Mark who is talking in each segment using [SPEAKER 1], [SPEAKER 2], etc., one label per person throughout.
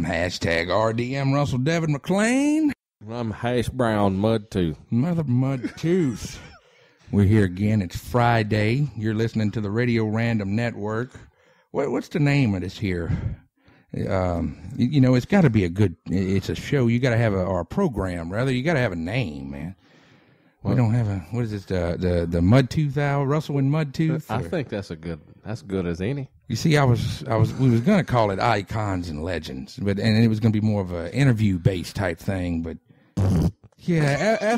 [SPEAKER 1] I'm hashtag RDM Russell Devin McLean.
[SPEAKER 2] I'm Hash Brown Mudtooth.
[SPEAKER 1] Mother Mudtooth. We're here again. It's Friday. You're listening to the Radio Random Network. What's the name of this here? It's got to be it's a show. You got to have or a program, rather. You got to have a name, man. We don't have what is this, the Mudtooth Hour, Russell and Mudtooth?
[SPEAKER 2] I think that's good as any.
[SPEAKER 1] You see, we was going to call it Icons and Legends, and it was going to be more of an interview-based type thing, but yeah,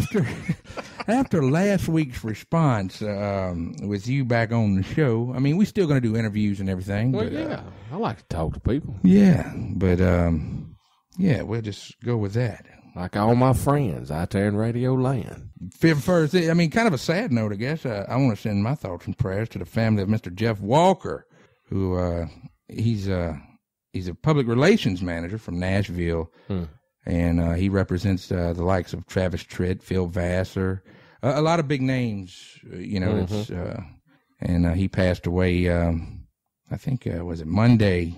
[SPEAKER 1] after last week's response with you back on the show, I mean, we're still going to do interviews and everything.
[SPEAKER 2] Well,
[SPEAKER 1] but,
[SPEAKER 2] yeah, I like to talk to people.
[SPEAKER 1] Yeah, but we'll just go with that.
[SPEAKER 2] Like all my friends out there in Radio Land.
[SPEAKER 1] First, I mean, kind of a sad note, I guess. I want to send my thoughts and prayers to the family of Mr. Jeff Walker, who he's a public relations manager from Nashville, and he represents the likes of Travis Tritt, Phil Vassar, a lot of big names. And he passed away. I think was it Monday.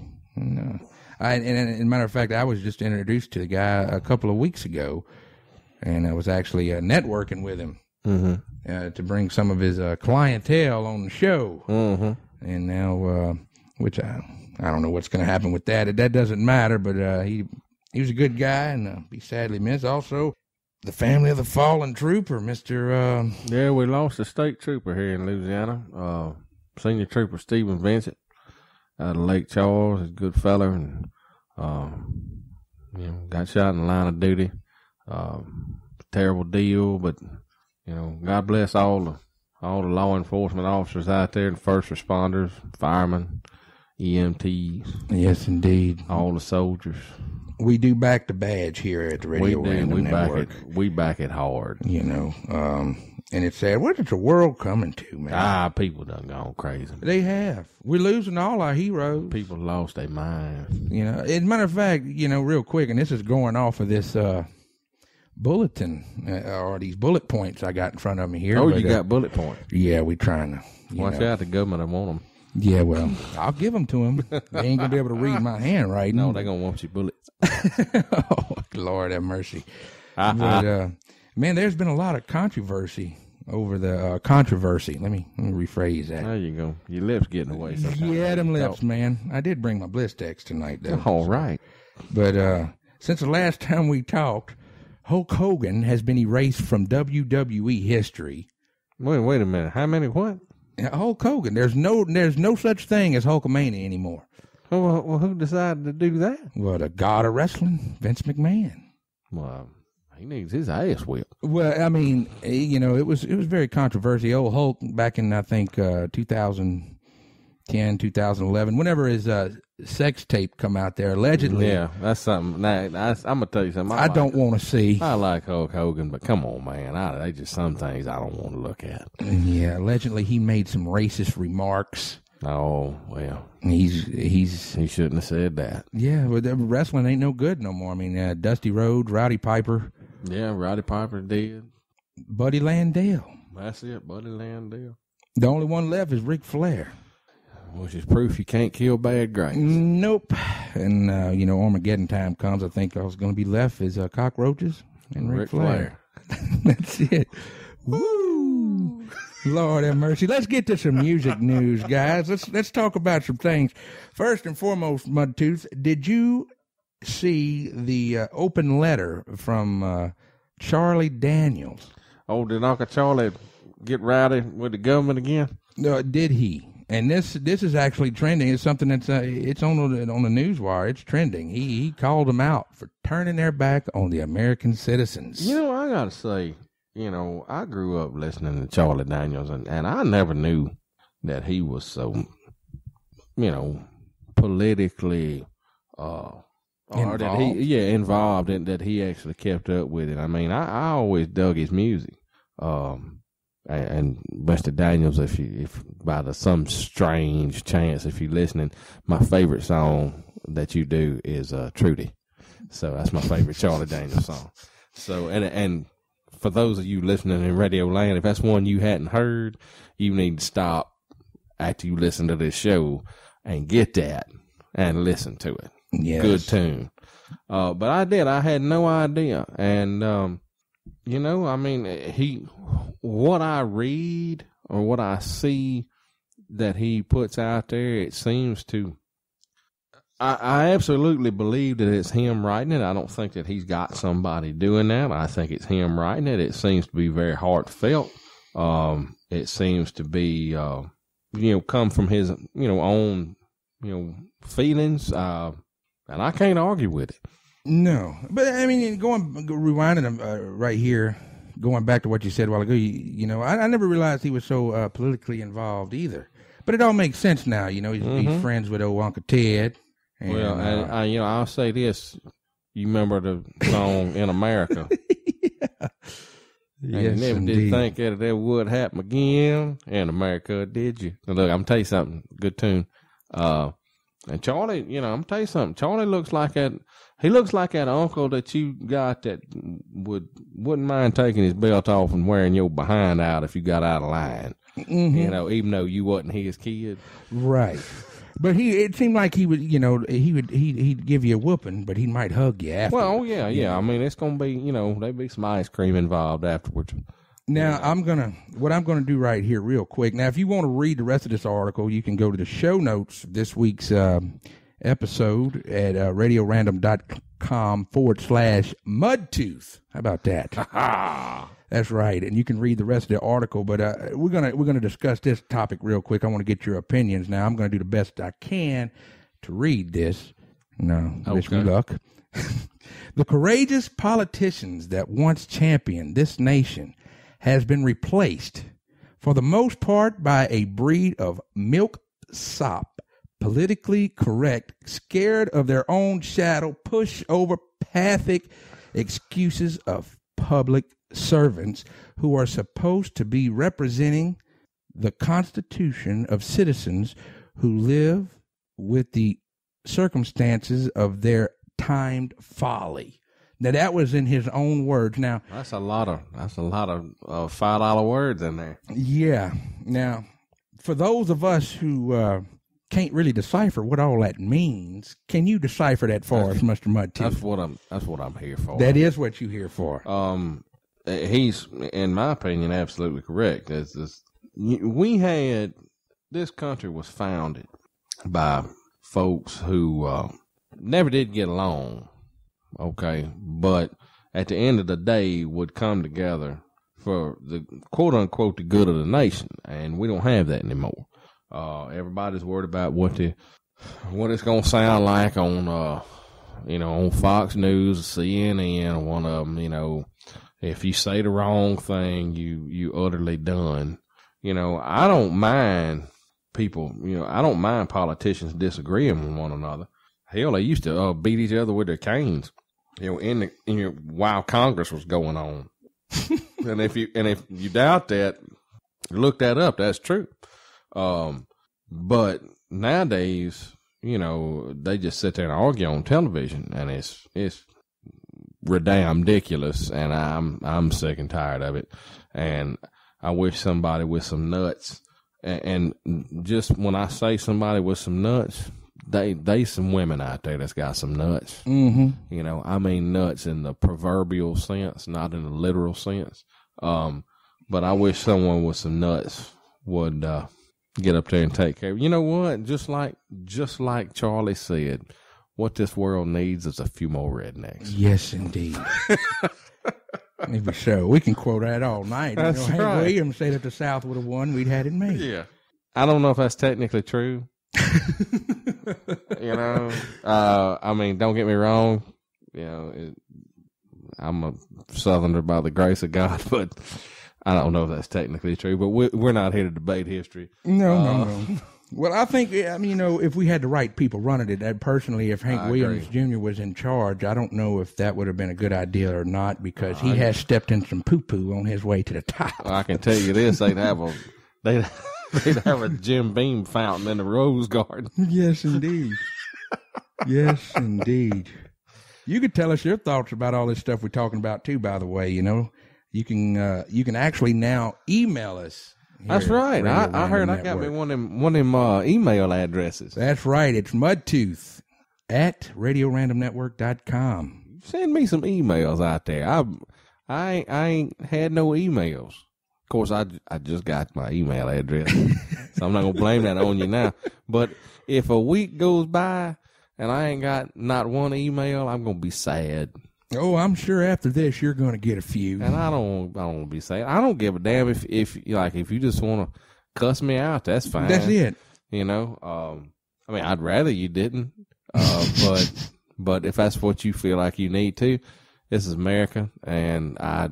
[SPEAKER 1] And a matter of fact, I was just introduced to the guy a couple of weeks ago, and I was actually networking with him to bring some of his clientele on the show. And now, which I don't know what's going to happen with that. That doesn't matter, but he was a good guy, and be sadly missed. Also, the family of the fallen trooper, Mr.
[SPEAKER 2] Yeah, we lost a state trooper here in Louisiana. Senior Trooper Stephen Vincent out of Lake Charles. He's a good fella, and got shot in the line of duty. Terrible deal, but God bless all the law enforcement officers out there, and first responders, firemen, EMTs.
[SPEAKER 1] Yes, indeed.
[SPEAKER 2] All the soldiers.
[SPEAKER 1] We do back the badge here at the Radio Random Network.
[SPEAKER 2] We back it hard.
[SPEAKER 1] And it's sad. What is the world coming to, man?
[SPEAKER 2] People done gone crazy.
[SPEAKER 1] They have. We're losing all our heroes.
[SPEAKER 2] People lost their minds.
[SPEAKER 1] As a matter of fact, real quick, and this is going off of this bulletin or these bullet points I got in front of me here.
[SPEAKER 2] Oh, you got bullet points?
[SPEAKER 1] Yeah, we trying to.
[SPEAKER 2] Watch out, the government, I want them.
[SPEAKER 1] Yeah, well, I'll give them to them. They ain't going to be able to read my handwriting.
[SPEAKER 2] No, they're going to want your bullets.
[SPEAKER 1] Oh, Lord have mercy. But, man, there's been a lot of controversy over the controversy. Let me rephrase that.
[SPEAKER 2] There you go. Your lips getting away sometimes.
[SPEAKER 1] Yeah, them lips, man. I did bring my Blistex tonight, though.
[SPEAKER 2] All right.
[SPEAKER 1] But since the last time we talked, Hulk Hogan has been erased from WWE history.
[SPEAKER 2] Wait a minute. How many what?
[SPEAKER 1] Hulk Hogan. There's no such thing as Hulkamania anymore.
[SPEAKER 2] Well, who decided to do that?
[SPEAKER 1] Well, the god of wrestling, Vince McMahon.
[SPEAKER 2] Well, he needs his ass whipped.
[SPEAKER 1] Well, I mean, it was very controversial. Old Hulk back in, I think, 2010, 2011, whenever his sex tape come out there, allegedly.
[SPEAKER 2] Yeah, that's something. I'm going to tell you something.
[SPEAKER 1] I don't want to see.
[SPEAKER 2] I like Hulk Hogan, but come on, man. They just some things I don't want to look at.
[SPEAKER 1] Yeah, allegedly he made some racist remarks.
[SPEAKER 2] Oh, well.
[SPEAKER 1] He
[SPEAKER 2] shouldn't have said that.
[SPEAKER 1] Yeah, but wrestling ain't no good no more. I mean, Dusty Rhodes, Rowdy Piper.
[SPEAKER 2] Yeah, Rowdy Piper did.
[SPEAKER 1] Buddy Landale.
[SPEAKER 2] That's it, Buddy Landale.
[SPEAKER 1] The only one left is Ric Flair.
[SPEAKER 2] Which is proof you can't kill bad grace.
[SPEAKER 1] Nope. And, Armageddon time comes, I think all that's going to be left is cockroaches and Ric Flair. That's it. Woo! Lord have mercy. Let's get to some music news, guys. Let's talk about some things. First and foremost, Mudtooth, did you see the open letter from Charlie Daniels?
[SPEAKER 2] Oh, did Uncle Charlie get rowdy with the government again?
[SPEAKER 1] Did he? And this is actually trending. It's something that's it's on the news wire. It's trending. He called them out for turning their back on the American citizens.
[SPEAKER 2] I gotta say, I grew up listening to Charlie Daniels, and I never knew that he was so, politically
[SPEAKER 1] involved.
[SPEAKER 2] Or that involved, and that he actually kept up with it. I mean, I always dug his music. And Mr. Daniels, if by some strange chance, if you're listening, my favorite song that you do is Trudy. So that's my favorite Charlie Daniels song. So, and for those of you listening in Radio Land, if that's one you hadn't heard, you need to stop after you listen to this show and get that and listen to it.
[SPEAKER 1] Yes.
[SPEAKER 2] Good tune. But I did. I had no idea. And, what I read or what I see that he puts out there, it seems to, I absolutely believe that it's him writing it. I don't think that he's got somebody doing that. I think it's him writing it. It seems to be very heartfelt. It seems to be, come from his, own, feelings. And I can't argue with it.
[SPEAKER 1] No, but I mean, rewinding right here, going back to what you said a while ago, I never realized he was so politically involved either. But it all makes sense now. He's friends with old Uncle Ted. And,
[SPEAKER 2] I'll say this. You remember the song In America?
[SPEAKER 1] Yeah.
[SPEAKER 2] And
[SPEAKER 1] Yes,
[SPEAKER 2] you never
[SPEAKER 1] indeed.
[SPEAKER 2] did think that would happen again in America, did you? Now, look, I'm going to tell you something. Good tune. And Charlie, I'm going to tell you something. Charlie looks like that uncle that you got that wouldn't mind taking his belt off and wearing your behind out if you got out of line.
[SPEAKER 1] Mm-hmm.
[SPEAKER 2] Even though you wasn't his kid.
[SPEAKER 1] Right. But it seemed like he would, he'd give you a whooping, but he might hug you after.
[SPEAKER 2] Well, yeah. I mean, it's going to be, there'd be some ice cream involved afterwards.
[SPEAKER 1] Now, what I'm gonna do right here real quick. Now, if you want to read the rest of this article, you can go to the show notes of this week's episode at radiorandom.com/Mudtooth. How about that? That's right. And you can read the rest of the article, but we're gonna discuss this topic real quick. I want to get your opinions. Now, I'm gonna do the best I can to read this. No, wish me luck. The courageous politicians that once championed this nation has been replaced, for the most part, by a breed of milksop, politically correct, scared of their own shadow, pushovopathic excuses of public servants who are supposed to be representing the constitution of citizens who live with the circumstances of their timed folly. Now, that was in his own words. Now,
[SPEAKER 2] that's a lot of $5 words in there.
[SPEAKER 1] Yeah. Now, for those of us who can't really decipher what all that means, can you decipher that for us, Mr. Mudtooth?
[SPEAKER 2] That's what I'm here for.
[SPEAKER 1] That is what you're here for.
[SPEAKER 2] He's, in my opinion, absolutely correct. This country was founded by folks who never did get along. Okay, but at the end of the day would come together for the quote unquote the good of the nation, and we don't have that anymore. Everybody's worried about what it's gonna sound like on on Fox News, CNN, or one of them. If you say the wrong thing, you utterly done. I don't mind people. I don't mind politicians disagreeing with one another. Hell, they used to beat each other with their canes. While Congress was going on. and if you doubt that, look that up. That's true. But nowadays, they just sit there and argue on television, and it's ridiculous, and I'm sick and tired of it. And I wish somebody with some nuts, and just when I say somebody with some nuts, they some women out there that's got some nuts. Mm-hmm. I mean nuts in the proverbial sense, not in the literal sense. But I wish someone with some nuts would get up there and take care. You know what? Just like Charlie said, what this world needs is a few more rednecks.
[SPEAKER 1] Yes, indeed. Maybe so. We can quote that all night.
[SPEAKER 2] That's
[SPEAKER 1] Hank
[SPEAKER 2] right.
[SPEAKER 1] Williams said if the South would have won, we'd had it made.
[SPEAKER 2] Yeah. I don't know if that's technically true. I mean, don't get me wrong. I'm a Southerner by the grace of God, but I don't know if that's technically true. But we're not here to debate history.
[SPEAKER 1] No. Well, I think, if we had the right people running it, personally, if Hank Williams Jr. was in charge, I don't know if that would have been a good idea or not, because he has stepped in some poo-poo on his way to the top.
[SPEAKER 2] I can tell you this, they'd have a Jim Beam fountain in the Rose Garden.
[SPEAKER 1] Yes, indeed. Yes, indeed. You could tell us your thoughts about all this stuff we're talking about, too, by the way. You can actually now email us.
[SPEAKER 2] That's right. I heard I got me one of them email addresses.
[SPEAKER 1] That's right. It's Mudtooth at radiorandomnetwork.com.
[SPEAKER 2] Send me some emails out there. I ain't had no emails. Of course, I just got my email address, so I'm not going to blame that on you now. But if a week goes by and I ain't got not one email, I'm going to be sad.
[SPEAKER 1] Oh, I'm sure after this you're going to get a few.
[SPEAKER 2] And I don't want to be sad. I don't give a damn if you just want to cuss me out, that's fine.
[SPEAKER 1] That's it.
[SPEAKER 2] You know, I mean, I'd rather you didn't, but if that's what you feel like you need to, this is America, and I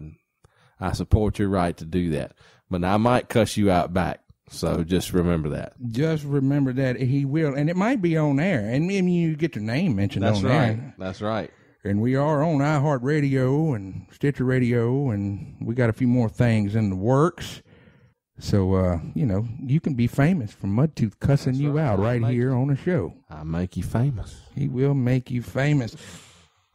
[SPEAKER 2] support your right to do that. But I might cuss you out back, so just remember that.
[SPEAKER 1] Just remember that he will, and it might be on air, and maybe you get your name mentioned on air.
[SPEAKER 2] That's right.
[SPEAKER 1] And we are on iHeartRadio and Stitcher Radio, and we got a few more things in the works. So, you can be famous from Mudtooth cussing you out right here on the show.
[SPEAKER 2] I'll make you famous.
[SPEAKER 1] He will make you famous.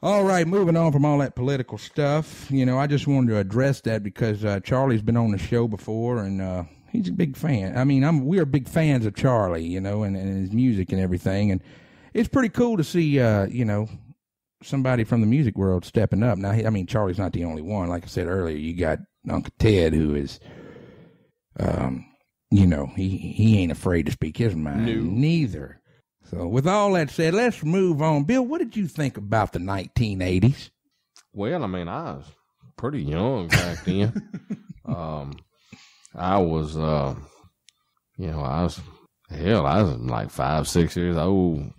[SPEAKER 1] All right, moving on from all that political stuff. I just wanted to address that because Charlie's been on the show before, and he's a big fan. I mean, we are big fans of Charlie, and his music and everything. And it's pretty cool to see, somebody from the music world stepping up. Now, Charlie's not the only one. Like I said earlier, you got Uncle Ted, who is, he ain't afraid to speak his mind.
[SPEAKER 2] No.
[SPEAKER 1] Neither. So with all that said, let's move on. Bill, what did you think about the 1980s?
[SPEAKER 2] Well, I was pretty young back then. I was like 5-6 years old.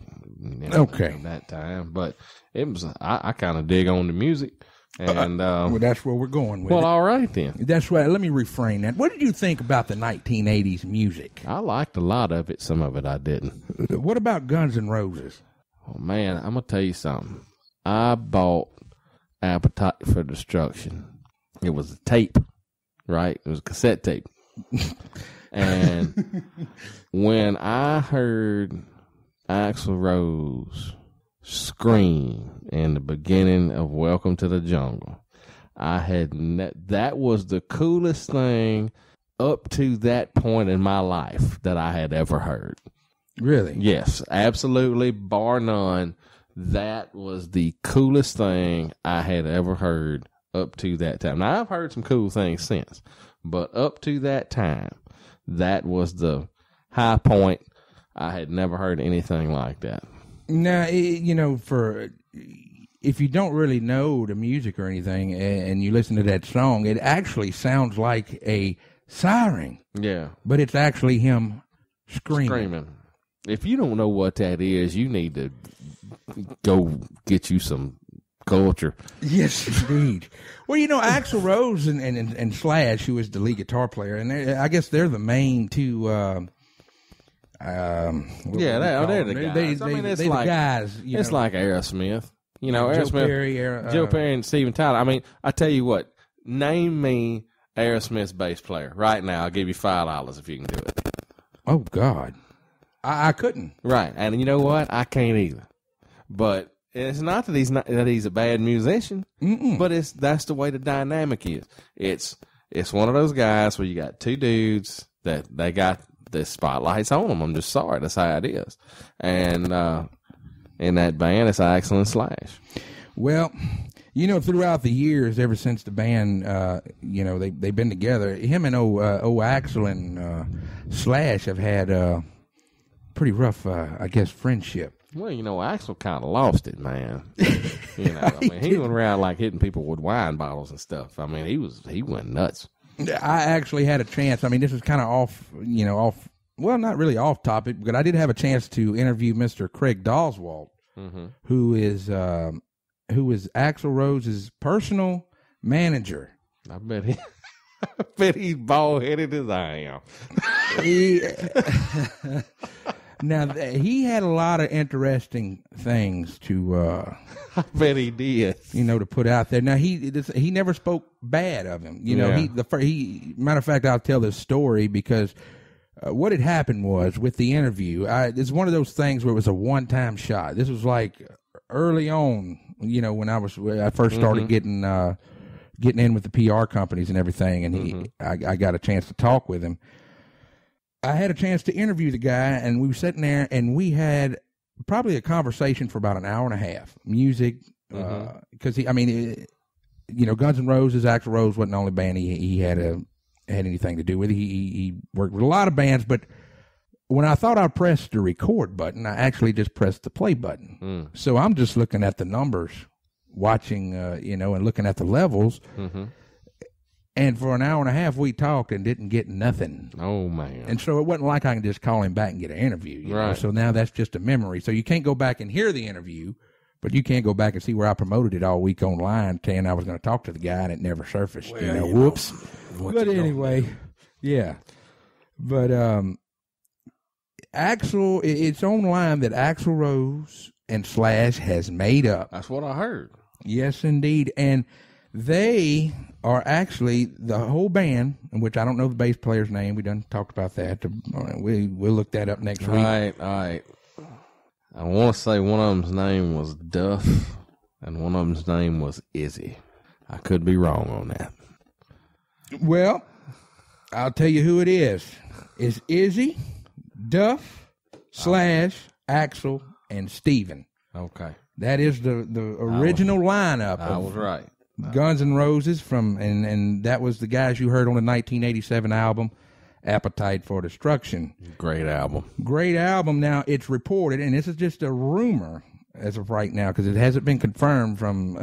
[SPEAKER 1] Okay.
[SPEAKER 2] At that time, but it was, I kind of dig on the music. And
[SPEAKER 1] well, that's where we're going with
[SPEAKER 2] well,
[SPEAKER 1] it.
[SPEAKER 2] all right then.
[SPEAKER 1] That's right. Let me reframe that. What did you think about the 1980s music?
[SPEAKER 2] I liked a lot of it. Some of it I didn't.
[SPEAKER 1] What about Guns N' Roses?
[SPEAKER 2] Oh, man, I'm going to tell you something. I bought Appetite for Destruction. It was a tape, right? It was a cassette tape. And when I heard Axl Rose scream in the beginning of Welcome to the Jungle, that was the coolest thing up to that point in my life that I had ever heard.
[SPEAKER 1] Really?
[SPEAKER 2] Yes, absolutely, bar none. That was the coolest thing I had ever heard up to that time. Now, I've heard some cool things since, but up to that time, that was the high point. I had never heard anything like that.
[SPEAKER 1] Now, if you don't really know the music or anything, and you listen to that song, it actually sounds like a siren.
[SPEAKER 2] Yeah.
[SPEAKER 1] But it's actually him screaming.
[SPEAKER 2] If you don't know what that is, you need to go get you some culture.
[SPEAKER 1] Yes, indeed. Well, Axl Rose and Slash, who is the lead guitar player, and I guess they're the main two.
[SPEAKER 2] They're the guys. It's like
[SPEAKER 1] the guys.
[SPEAKER 2] It's like Aerosmith.
[SPEAKER 1] Aerosmith,
[SPEAKER 2] Joe Perry and Steven Tyler. I tell you what. Name me Aerosmith's bass player right now. I'll give you $5 if you can do it.
[SPEAKER 1] Oh God, I couldn't.
[SPEAKER 2] Right, and you know what? I can't either. But it's not that he's a bad musician. But that's the way the dynamic is. It's one of those guys where you got two dudes that they got the spotlight's on them. I'm just sorry. That's how it is. And in that band, it's Axl and Slash.
[SPEAKER 1] Well, throughout the years, ever since the band, they've been together, him and Axl and Slash have had pretty rough, friendship.
[SPEAKER 2] Well, Axl kind of lost it, man. He went around like hitting people with wine bottles and stuff. He went nuts.
[SPEAKER 1] I actually had a chance. This is kind of off, well, not really off topic, but I did have a chance to interview Mr. Craig Doswalt, who is Axl Rose's personal manager.
[SPEAKER 2] I bet he's bald-headed as I am.
[SPEAKER 1] Now, he had a lot of interesting things to...
[SPEAKER 2] I bet he did.
[SPEAKER 1] To put out there. Now, he never spoke bad of him. Matter of fact, I'll tell this story because what had happened was with the interview, it's one of those things where it was a one-time shot. This was like early on, when I first started getting in with the PR companies and everything, and I got a chance to talk with him. I had a chance to interview the guy, and we were sitting there, and we had probably a conversation for about an hour and a half. Music, because Guns N' Roses, Axl Rose wasn't the only band he had anything to do with. He worked with a lot of bands, but when I thought I pressed the record button, I actually just pressed the play button. So I'm just looking at the numbers, watching, and looking at the levels. And for an hour and a half, we talked and didn't get nothing.
[SPEAKER 2] Oh, man.
[SPEAKER 1] And so it wasn't like I can just call him back and get an interview. You know? So now that's just a memory. So you can't go back and hear the interview, but you can't go back and see where I promoted it all week online, saying I was going to talk to the guy, and it never surfaced.
[SPEAKER 2] Well,
[SPEAKER 1] whoops. But anyway, yeah. But Axl, it's online that Axl Rose and Slash has made up.
[SPEAKER 2] That's what I heard.
[SPEAKER 1] Yes, indeed. And they are actually the whole band, in which I don't know the bass player's name. We done talked about that. We'll look that up next week.
[SPEAKER 2] All right. I want to say one of them's name was Duff, and one of them's name was Izzy. I could be wrong on that.
[SPEAKER 1] Well, I'll tell you who it is. It's Izzy, Duff, Slash, Axl, and Steven.
[SPEAKER 2] Okay.
[SPEAKER 1] That is the original lineup.
[SPEAKER 2] I was right.
[SPEAKER 1] Guns N' Roses and that was the guys you heard on the 1987 album, Appetite for Destruction.
[SPEAKER 2] Great album.
[SPEAKER 1] Great album. Now, it's reported, and this is just a rumor as of right now, because it hasn't been confirmed from,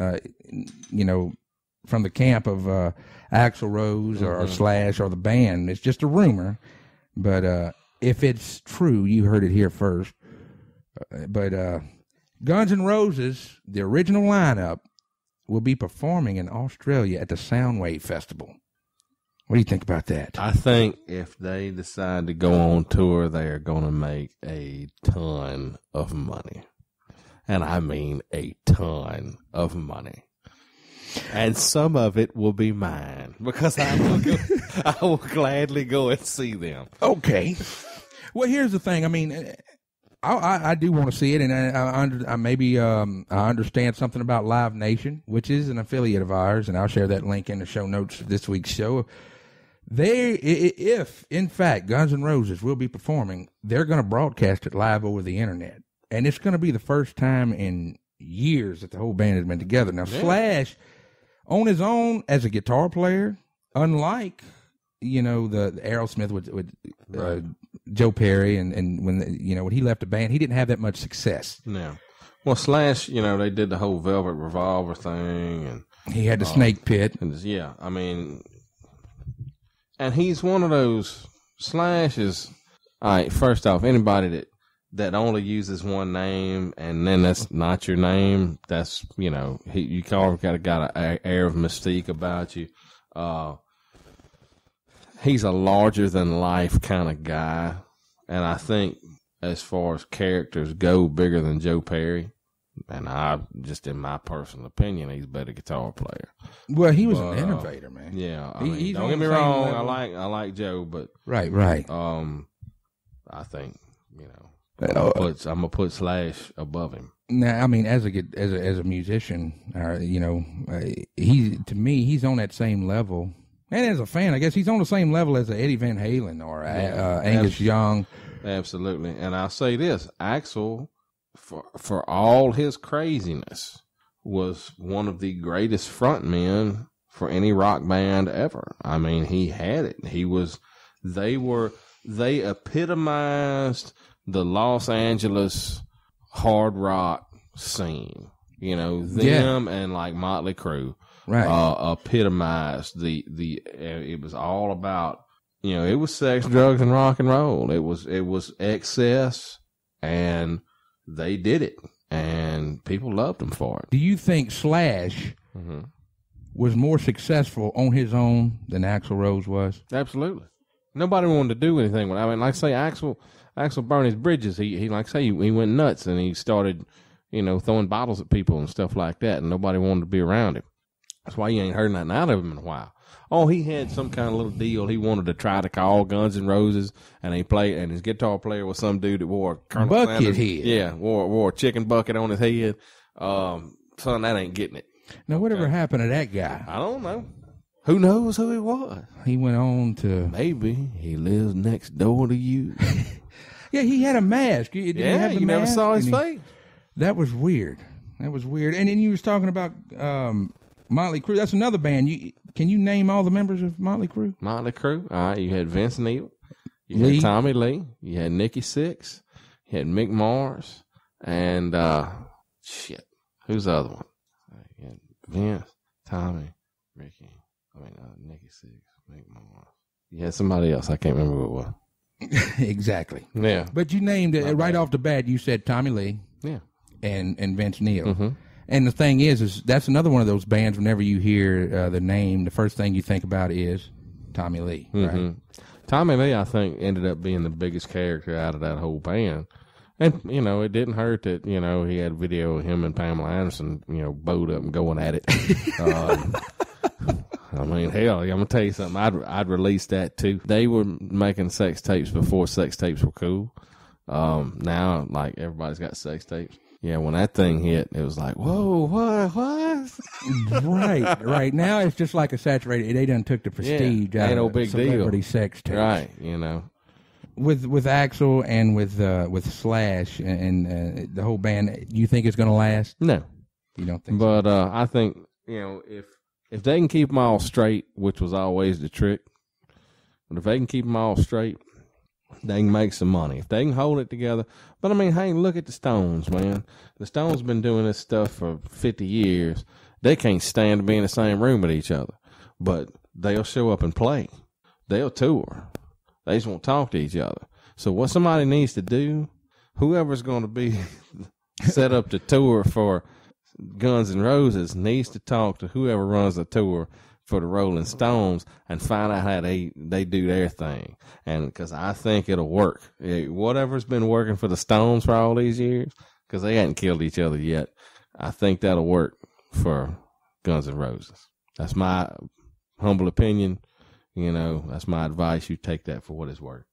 [SPEAKER 1] from the camp of Axl Rose or Slash or the band. It's just a rumor. But if it's true, you heard it here first. But Guns N' Roses, the original lineup, will be performing in Australia at the Soundwave Festival. What do you think about that?
[SPEAKER 2] I think if they decide to go on tour, they are going to make a ton of money. And I mean a ton of money. And some of it will be mine, because I will gladly go and see them.
[SPEAKER 1] Okay. Well, here's the thing. I mean, I do want to see it, and I understand something about Live Nation, which is an affiliate of ours, and I'll share that link in the show notes of this week's show. If in fact Guns N' Roses will be performing, they're going to broadcast it live over the internet, and it's going to be the first time in years that the whole band has been together. Now, Slash, on his own as a guitar player, unlike the Aerosmith with Joe Perry, and when he left the band, he didn't have that much success.
[SPEAKER 2] No. Well, Slash, they did the whole Velvet Revolver thing, and
[SPEAKER 1] he had the Snake Pit.
[SPEAKER 2] And he's one of those. Slash is, all right, first off, anybody that only uses one name and then that's not your name, that's, you kind of got an air of mystique about you. He's a larger than life kind of guy, and I think as far as characters go, bigger than Joe Perry. And in my personal opinion, he's a better guitar player.
[SPEAKER 1] Well, he was an innovator, man.
[SPEAKER 2] Yeah, don't get me wrong. I like Joe, but
[SPEAKER 1] right.
[SPEAKER 2] I think I'm gonna put Slash above him.
[SPEAKER 1] Now, I mean, as a musician, he's on that same level. And as a fan, I guess he's on the same level as Eddie Van Halen or Angus Young.
[SPEAKER 2] Absolutely. And I'll say this, Axl, for all his craziness, was one of the greatest frontmen for any rock band ever. I mean, he had it. They epitomized the Los Angeles hard rock scene. And like Motley Crue. Right. Epitomized it was all about, it was sex, drugs, and rock and roll. It was excess, and they did it, and people loved them for it.
[SPEAKER 1] Do you think Slash was more successful on his own than Axl Rose was?
[SPEAKER 2] Absolutely. Nobody wanted to do anything with it. I mean, like say Axl burned his bridges. He went nuts, and he started, throwing bottles at people and stuff like that, and nobody wanted to be around him. That's why you ain't heard nothing out of him in a while. Oh, he had some kind of little deal. He wanted to try to call Guns N' Roses, and his guitar player was some dude that wore a Colonel
[SPEAKER 1] bucket
[SPEAKER 2] Sanders.
[SPEAKER 1] head.
[SPEAKER 2] Yeah, wore a chicken bucket on his head. Son, that ain't getting it.
[SPEAKER 1] Now, whatever happened to that guy?
[SPEAKER 2] I don't know. Who knows who he was?
[SPEAKER 1] He went on to...
[SPEAKER 2] Maybe he lives next door to you.
[SPEAKER 1] Yeah, he had a mask. Did he have the
[SPEAKER 2] you never
[SPEAKER 1] mask?
[SPEAKER 2] saw his face.
[SPEAKER 1] That was weird. And then you was talking about Motley Crue. That's another band. Can you name all the members of Motley Crue?
[SPEAKER 2] Motley Crue. All right, you had Vince Neil. You
[SPEAKER 1] Lee.
[SPEAKER 2] had Tommy Lee. You had Nikki Sixx. You had Mick Mars. And, who's the other one? You had Vince, Tommy, Nikki Sixx, Mick Mars. You had somebody else. I can't remember who it was.
[SPEAKER 1] Exactly.
[SPEAKER 2] Yeah.
[SPEAKER 1] But you named it right off the bat. You said Tommy Lee.
[SPEAKER 2] Yeah.
[SPEAKER 1] And Vince Neil.
[SPEAKER 2] Mm-hmm.
[SPEAKER 1] And the thing is that's another one of those bands. Whenever you hear the name, the first thing you think about is Tommy Lee.
[SPEAKER 2] Mm-hmm.
[SPEAKER 1] Right.
[SPEAKER 2] Tommy Lee, I think, ended up being the biggest character out of that whole band. And, it didn't hurt that, he had a video of him and Pamela Anderson, bowed up and going at it. I mean, hell, I'm going to tell you something. I'd release that, too. They were making sex tapes before sex tapes were cool. Now, like, everybody's got sex tapes. Yeah, when that thing hit, it was like, whoa, what?
[SPEAKER 1] Right. Now it's just like a saturated. They done took the prestige out
[SPEAKER 2] ain't no
[SPEAKER 1] of
[SPEAKER 2] big
[SPEAKER 1] celebrity
[SPEAKER 2] deal.
[SPEAKER 1] sex tapes.
[SPEAKER 2] Right,
[SPEAKER 1] With Axl and with Slash and the whole band, you think it's going to last?
[SPEAKER 2] No,
[SPEAKER 1] you don't think.
[SPEAKER 2] But I think if they can keep them all straight, which was always the trick, but if they can keep them all straight, they can make some money. If they can hold it together. But, I mean, hey, look at the Stones, man. The Stones been doing this stuff for 50 years. They can't stand to be in the same room with each other. But they'll show up and play. They'll tour. They just won't talk to each other. So what somebody needs to do, whoever's going to be set up to tour for Guns N' Roses needs to talk to whoever runs the tour for the Rolling Stones and find out how they do their thing. And because I think it'll work. Whatever's been working for the Stones for all these years, because they hadn't killed each other yet, I think that'll work for Guns N' Roses. That's my humble opinion. That's my advice. You take that for what it's worth.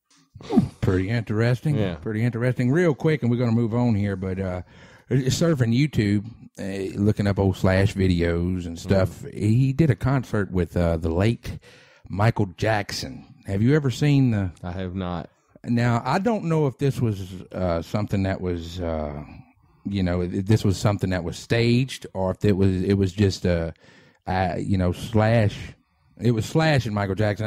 [SPEAKER 1] Pretty interesting.
[SPEAKER 2] Yeah.
[SPEAKER 1] Pretty interesting. Real quick, and we're going to move on here, but surfing YouTube, looking up old Slash videos and stuff, he did a concert with the late Michael Jackson. Have you ever seen
[SPEAKER 2] I have not.
[SPEAKER 1] Now, I don't know if this was something that was, if this was something that was staged or if it was just, Slash. It was Slash and Michael Jackson.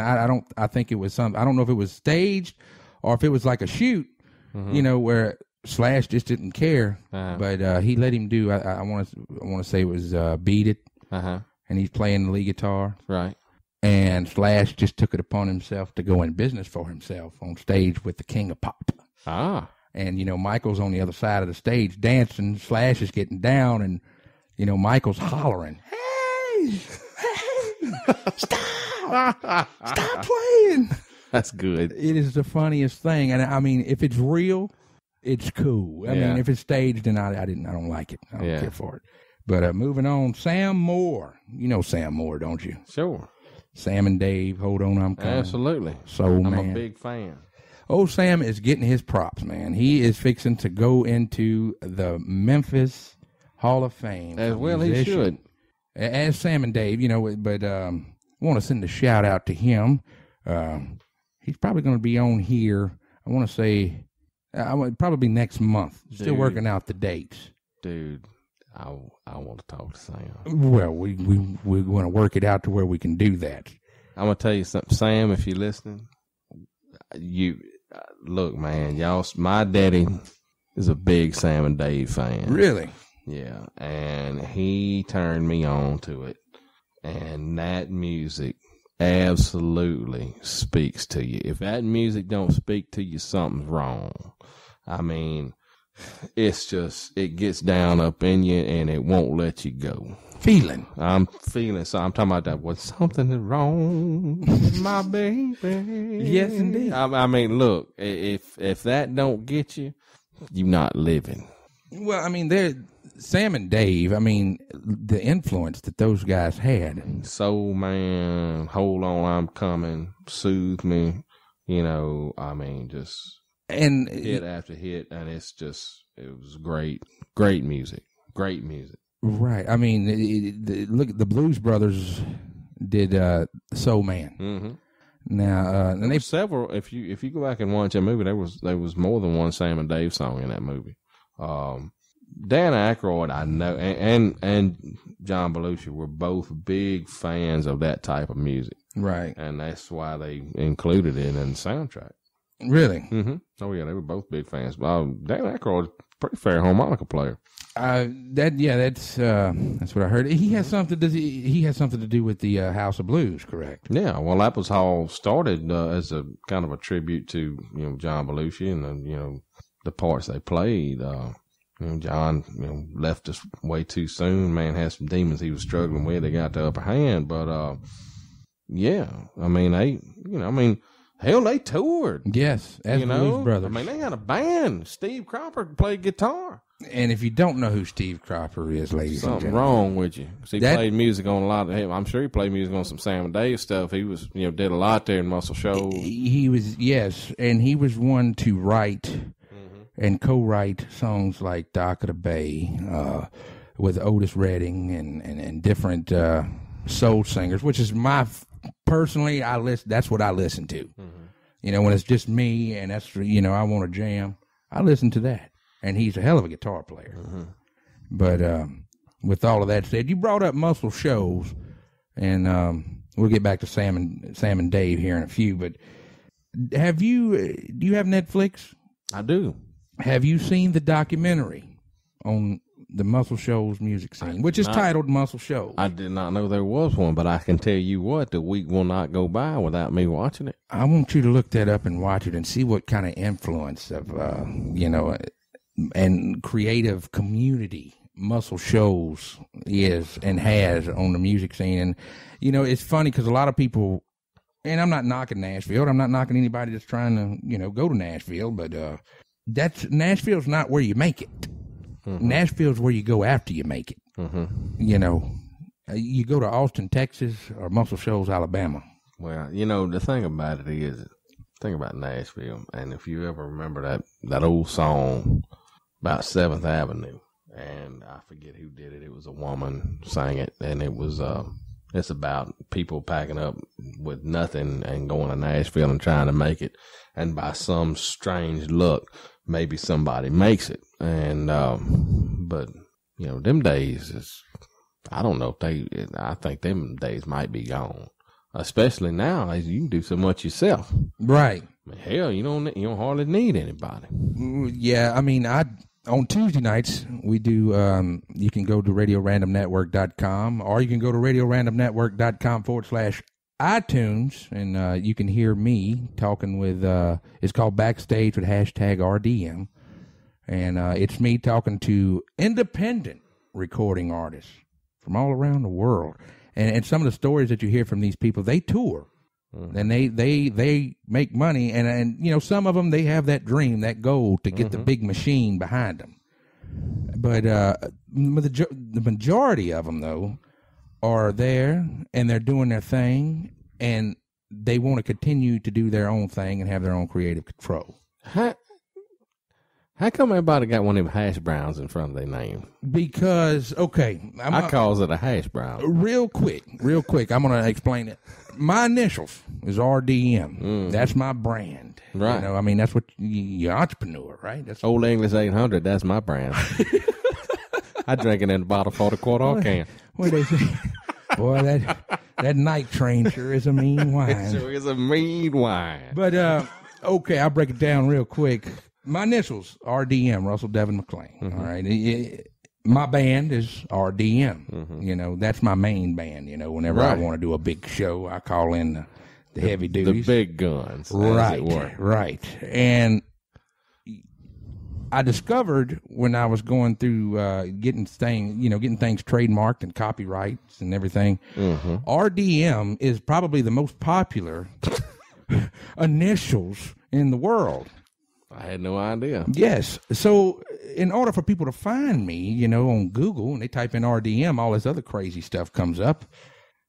[SPEAKER 1] I think it was something. I don't know if it was staged or if it was like a shoot, where Slash just didn't care, but he let him do. I want to say it was "Beat It," and he's playing the lead guitar,
[SPEAKER 2] right?
[SPEAKER 1] And Slash just took it upon himself to go in business for himself on stage with the King of Pop. And Michael's on the other side of the stage dancing. Slash is getting down, and Michael's hollering, "Hey, stop playing!"
[SPEAKER 2] That's good.
[SPEAKER 1] It is the funniest thing, and I mean, if it's real, it's cool. I mean, if it's staged, then I don't like it. I don't care for it. But moving on, Sam Moore. You know Sam Moore, don't you?
[SPEAKER 2] Sure.
[SPEAKER 1] Sam and Dave, hold on, I'm coming.
[SPEAKER 2] Absolutely.
[SPEAKER 1] Soul
[SPEAKER 2] I'm
[SPEAKER 1] Man.
[SPEAKER 2] a big fan.
[SPEAKER 1] Old Sam is getting his props, man. He is fixing to go into the Memphis Hall of Fame.
[SPEAKER 2] As well he should.
[SPEAKER 1] As Sam and Dave, but I want to send a shout out to him. He's probably going to be on here, I want to say, probably next month. Still working out the dates.
[SPEAKER 2] Dude, I want to talk to Sam.
[SPEAKER 1] Well, we're going to work it out to where we can do that.
[SPEAKER 2] I'm going to tell you something. Sam, if you're listening, look, man, my daddy is a big Sam and Dave fan.
[SPEAKER 1] Really?
[SPEAKER 2] Yeah, and he turned me on to it. And that music absolutely speaks to you. If that music don't speak to you, something's wrong. I mean, it's just, it gets down up in you and it won't let you go.
[SPEAKER 1] Feeling.
[SPEAKER 2] I'm feeling, so I'm talking about that. Was something is wrong with my baby?
[SPEAKER 1] Yes, indeed.
[SPEAKER 2] I mean, look, if that don't get you, you're not living.
[SPEAKER 1] Well, I mean, Sam and Dave, I mean, the influence that those guys had.
[SPEAKER 2] Soul Man, Hold On, I'm Coming, Soothe Me, I mean, just
[SPEAKER 1] and
[SPEAKER 2] hit after hit, and it was great music.
[SPEAKER 1] Right. I mean, look, the Blues Brothers did Soul Man.
[SPEAKER 2] Mm-hmm.
[SPEAKER 1] Now, and
[SPEAKER 2] There were several. If you go back and watch that movie, there was more than one Sam and Dave song in that movie. Dan Aykroyd, I know, and John Belushi were both big fans of that type of music,
[SPEAKER 1] right?
[SPEAKER 2] And that's why they included it in the soundtrack.
[SPEAKER 1] Really?
[SPEAKER 2] Mm-hmm. Oh yeah, they were both big fans. Dan Aykroyd, pretty fair harmonica player.
[SPEAKER 1] That's what I heard. He has something. He has something to do with the House of Blues, correct?
[SPEAKER 2] Yeah. Well, that was how started as a kind of a tribute to John Belushi and the parts they played. John left us way too soon. Man had some demons he was struggling with. They got the upper hand, but yeah. I mean, hell, they toured.
[SPEAKER 1] Yes, as Blues Brothers.
[SPEAKER 2] I mean, they had a band. Steve Cropper played guitar.
[SPEAKER 1] And if you don't know who Steve Cropper is, ladies and
[SPEAKER 2] something
[SPEAKER 1] gentlemen,
[SPEAKER 2] wrong with you. He played music on a lot of. I'm sure he played music on some Sam and Dave stuff. He was, did a lot there in Muscle Shoals.
[SPEAKER 1] He was, yes, and he was one to write and co-write songs like "Dock of the Bay" with Otis Redding and different soul singers, which is personally, that's what I listen to. When it's just me and that's I want to jam, I listen to that. And he's a hell of a guitar player. But with all of that said, you brought up Muscle Shoals, and we'll get back to Sam and Dave here in a few. But do you have Netflix?
[SPEAKER 2] I do.
[SPEAKER 1] Have you seen the documentary on the Muscle Shoals music scene, which is titled Muscle Shoals?
[SPEAKER 2] I did not know there was one, but I can tell you what, the week will not go by without me watching it.
[SPEAKER 1] I want you to look that up and watch it and see what kind of influence of, and creative community Muscle Shoals is and has on the music scene. And, it's funny because a lot of people, and I'm not knocking Nashville. I'm not knocking anybody that's trying to, go to Nashville, but Nashville's not where you make it. Nashville's where you go after you make it. You go to Austin, Texas, or Muscle Shoals, Alabama.
[SPEAKER 2] Well, the thing about it is, think about Nashville, and if you ever remember that old song about 7th Avenue, and I forget who did it. It was a woman sang it, and it was it's about people packing up with nothing and going to Nashville and trying to make it, and by some strange luck, maybe somebody makes it. And but them days I don't know if I think them days might be gone, especially now as you can do so much yourself.
[SPEAKER 1] Right.
[SPEAKER 2] I mean, hell, you don't hardly need anybody.
[SPEAKER 1] Yeah, I mean, on Tuesday nights, we do, you can go to RadioRandomNetwork.com, or you can go to RadioRandomNetwork.com/iTunes, and you can hear me talking with, it's called Backstage with #RDM, and it's me talking to independent recording artists from all around the world. And some of the stories that you hear from these people, they tour. And they make money, and some of them, they have that dream, that goal to get the big machine behind them. But the majority of them, though, are there and they're doing their thing, and they want to continue to do their own thing and have their own creative control.
[SPEAKER 2] How come everybody got one of them hash browns in front of their name?
[SPEAKER 1] Because, okay.
[SPEAKER 2] I calls it a hash brown.
[SPEAKER 1] Real quick, I'm going to explain it. My initials is RDM. That's my brand.
[SPEAKER 2] Right.
[SPEAKER 1] That's what you're an entrepreneur, right? That's
[SPEAKER 2] Old English 800, that's my brand. I drink it in a bottle for the quarter can.
[SPEAKER 1] What they say? Boy, that night train sure is a mean wine.
[SPEAKER 2] It sure is a mean wine.
[SPEAKER 1] But, okay, I'll break it down real quick. My initials, RDM, Russell Devin McLean. All right. My band is RDM. That's my main band. Whenever I want to do a big show, I call in the heavy duties.
[SPEAKER 2] The big guns.
[SPEAKER 1] Right. And I discovered when I was going through getting things trademarked and copyrights and everything, RDM is probably the most popular initials in the world.
[SPEAKER 2] I had no idea.
[SPEAKER 1] Yes. So in order for people to find me, on Google, and they type in RDM, all this other crazy stuff comes up.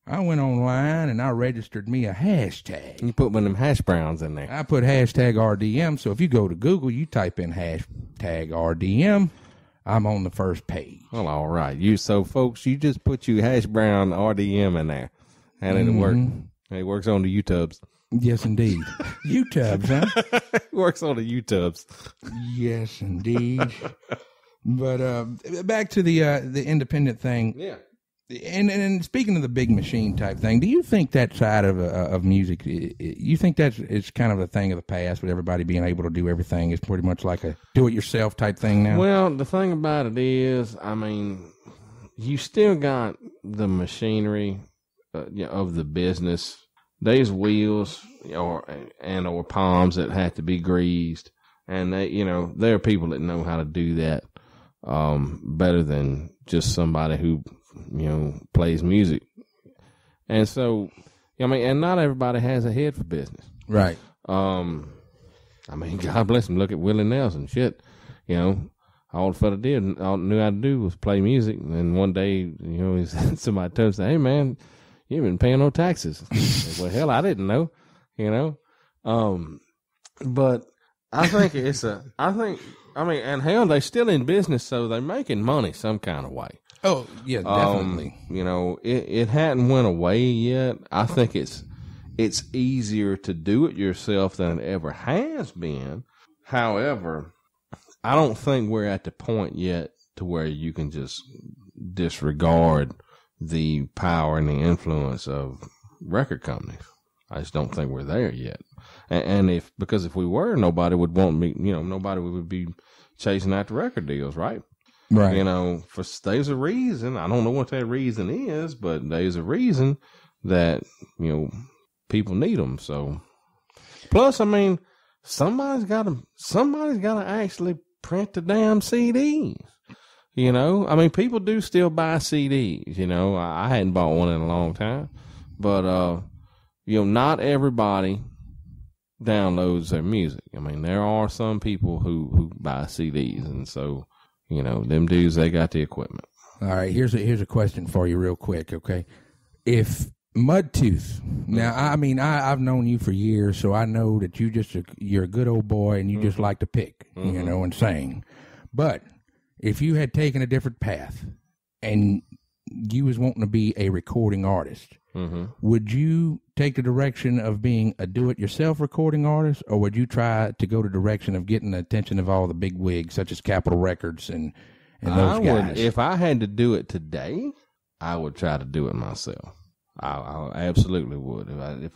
[SPEAKER 1] I went online and I registered me a hashtag.
[SPEAKER 2] You put one of them hash browns in there.
[SPEAKER 1] I put #RDM. So if you go to Google, you type in #RDM, I'm on the first page.
[SPEAKER 2] Well, all right. Folks, you just put your hash brown RDM in there, and it'll work. It works on the YouTubes.
[SPEAKER 1] Yes, indeed. U-tubs, huh?
[SPEAKER 2] Works on the U-tubs.
[SPEAKER 1] Yes, indeed. But back to the independent thing.
[SPEAKER 2] Yeah.
[SPEAKER 1] And speaking of the big machine type thing, do you think that side of music, you think it's kind of a thing of the past, with everybody being able to do everything is pretty much like a do-it-yourself type thing now?
[SPEAKER 2] Well, the thing about it is, I mean, you still got the machinery of the business. There's wheels or palms that have to be greased, and there are people that know how to do that better than just somebody who plays music. And so, and not everybody has a head for business.
[SPEAKER 1] Right.
[SPEAKER 2] God bless him. Look at Willie Nelson. Shit. All the fella did, all knew how to do was play music. And one day, somebody told him, say, "Hey man, you haven't been paying no taxes." Well, hell, I didn't know, but I think and hell, they're still in business, so they're making money some kind of way.
[SPEAKER 1] Oh, yeah, definitely.
[SPEAKER 2] It hadn't went away yet. I think it's easier to do it yourself than it ever has been. However, I don't think we're at the point yet to where you can just disregard the power and the influence of record companies. I just don't think we're there yet. And because if we were, nobody would want me, nobody would be chasing after record deals, right?
[SPEAKER 1] Right.
[SPEAKER 2] There's a reason. I don't know what that reason is, but there's a reason that, people need them. So, plus, somebody's got to actually print the damn CDs. People do still buy CDs. I hadn't bought one in a long time, but not everybody downloads their music. There are some people who buy CDs, and so. Them dudes, they got the equipment.
[SPEAKER 1] All right, here's a question for you real quick, okay? If Mudtooth, now, I've known you for years, so I know that you're a good old boy and you just like to pick, and sing. But if you had taken a different path and you was wanting to be a recording artist, would you take the direction of being a do-it-yourself recording artist, or would you try to go the direction of getting the attention of all the big wigs, such as Capitol Records and those guys?
[SPEAKER 2] If I had to do it today, I would try to do it myself. I absolutely would. If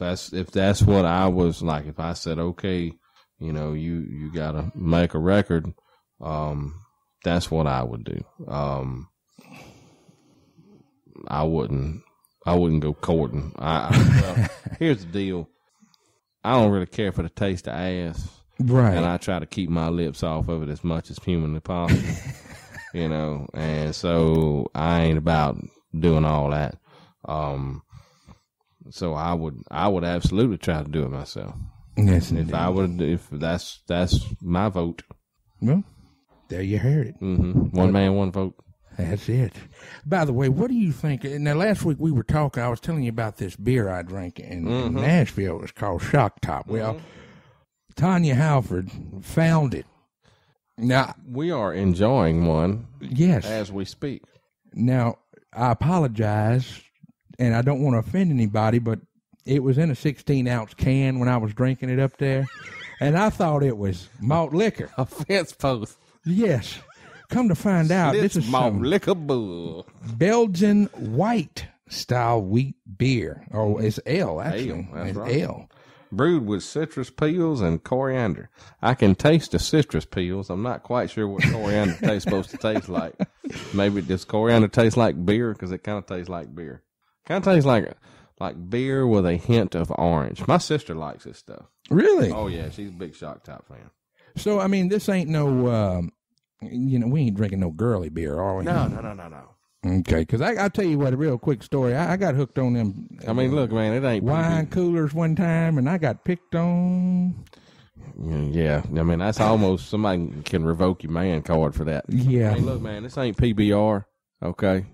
[SPEAKER 2] that's what I was like, if I said, okay, you got to make a record, that's what I would do. I wouldn't go courting. Well, here's the deal. I don't really care for the taste of ass.
[SPEAKER 1] Right.
[SPEAKER 2] And I try to keep my lips off of it as much as humanly possible. And so I ain't about doing all that. So I would absolutely try to do it myself.
[SPEAKER 1] Yes,
[SPEAKER 2] if that's my vote.
[SPEAKER 1] Well, there you heard it.
[SPEAKER 2] One man, one vote.
[SPEAKER 1] That's it. By the way, what do you think? Now, last week we were talking, I was telling you about this beer I drank in Nashville. It was called Shock Top. Well, Tanya Halford found it. Now,
[SPEAKER 2] we are enjoying one.
[SPEAKER 1] Yes.
[SPEAKER 2] As we speak.
[SPEAKER 1] Now, I apologize, and I don't want to offend anybody, but it was in a 16-ounce can when I was drinking it up there, and I thought it was malt liquor.
[SPEAKER 2] A fence post.
[SPEAKER 1] Yes. Come to find out, this is
[SPEAKER 2] malt
[SPEAKER 1] some
[SPEAKER 2] liquor bull.
[SPEAKER 1] Belgian white style wheat beer. Oh, it's ale, actually.
[SPEAKER 2] That's
[SPEAKER 1] it's
[SPEAKER 2] right.
[SPEAKER 1] ale.
[SPEAKER 2] Brewed with citrus peels and coriander. I can taste the citrus peels. I'm not quite sure what coriander tastes supposed to taste like. Maybe does coriander taste like beer? Because it kind of tastes like beer. Kind of tastes like beer with a hint of orange. My sister likes this stuff.
[SPEAKER 1] Really?
[SPEAKER 2] Oh, yeah. She's a big Shock Top fan.
[SPEAKER 1] So, this ain't no... we ain't drinking no girly beer, are we?
[SPEAKER 2] No.
[SPEAKER 1] Okay, because I'll tell you what, a real quick story. I got hooked on them.
[SPEAKER 2] Look, man, it ain't
[SPEAKER 1] wine coolers one time, and I got picked on.
[SPEAKER 2] Yeah, that's almost somebody can revoke your man card for that.
[SPEAKER 1] Yeah.
[SPEAKER 2] Look, man, this ain't PBR, okay?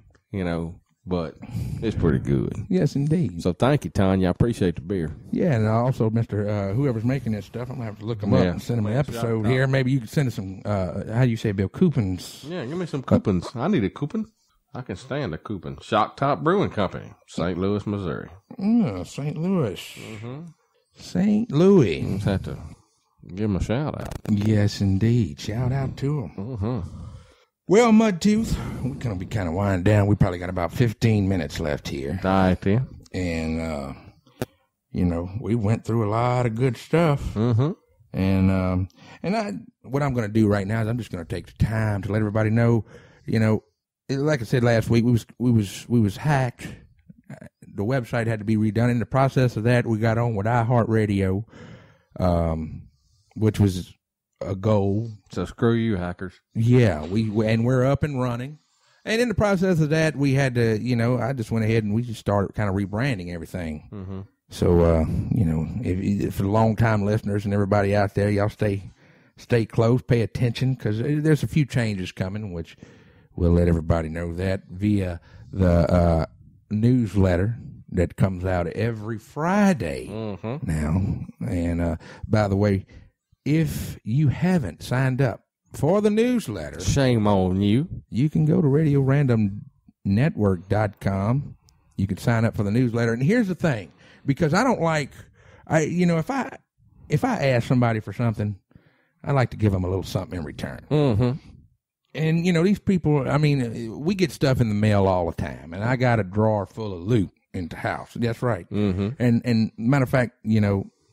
[SPEAKER 2] But it's pretty good.
[SPEAKER 1] Yes, indeed.
[SPEAKER 2] So thank you, Tanya. I appreciate the beer.
[SPEAKER 1] Yeah, and also, Mr. Whoever's making this stuff, I'm going to have to look them up and send them an episode here. Maybe you can send us some, how do you say, Bill, coupons?
[SPEAKER 2] Yeah, give me some coupons. I need a coupon. I can stand a coupon. Shock Top Brewing Company, St. Louis, Missouri.
[SPEAKER 1] St. Louis. St. Louis.
[SPEAKER 2] Just have to give them a shout out.
[SPEAKER 1] Yes, indeed. Shout out to them.
[SPEAKER 2] Uh-huh.
[SPEAKER 1] Well, Mudtooth, we're going to be kind of winding down. We probably got about 15 minutes left here.
[SPEAKER 2] All right, then.
[SPEAKER 1] And, we went through a lot of good stuff.
[SPEAKER 2] Mm-hmm.
[SPEAKER 1] And what I'm going to do right now is I'm just going to take the time to let everybody know, like I said last week, we was hacked. The website had to be redone. In the process of that, we got on with iHeartRadio, which was a goal.
[SPEAKER 2] So screw you, hackers.
[SPEAKER 1] Yeah, we're up and running. And in the process of that, we had to, I just went ahead and we just started kind of rebranding everything.
[SPEAKER 2] Mm-hmm.
[SPEAKER 1] So, if for the long-time listeners and everybody out there, y'all stay close, pay attention, because there's a few changes coming, which we'll let everybody know that via the newsletter that comes out every Friday now. And by the way, if you haven't signed up for the newsletter,
[SPEAKER 2] shame on you.
[SPEAKER 1] You can go to RadioRandomNetwork.com. You can sign up for the newsletter. And here's the thing, because I don't like, if I ask somebody for something, I like to give them a little something in return.
[SPEAKER 2] Mm-hmm.
[SPEAKER 1] And, these people, we get stuff in the mail all the time. And I got a drawer full of loot in the house. That's right.
[SPEAKER 2] Mm-hmm.
[SPEAKER 1] And matter of fact,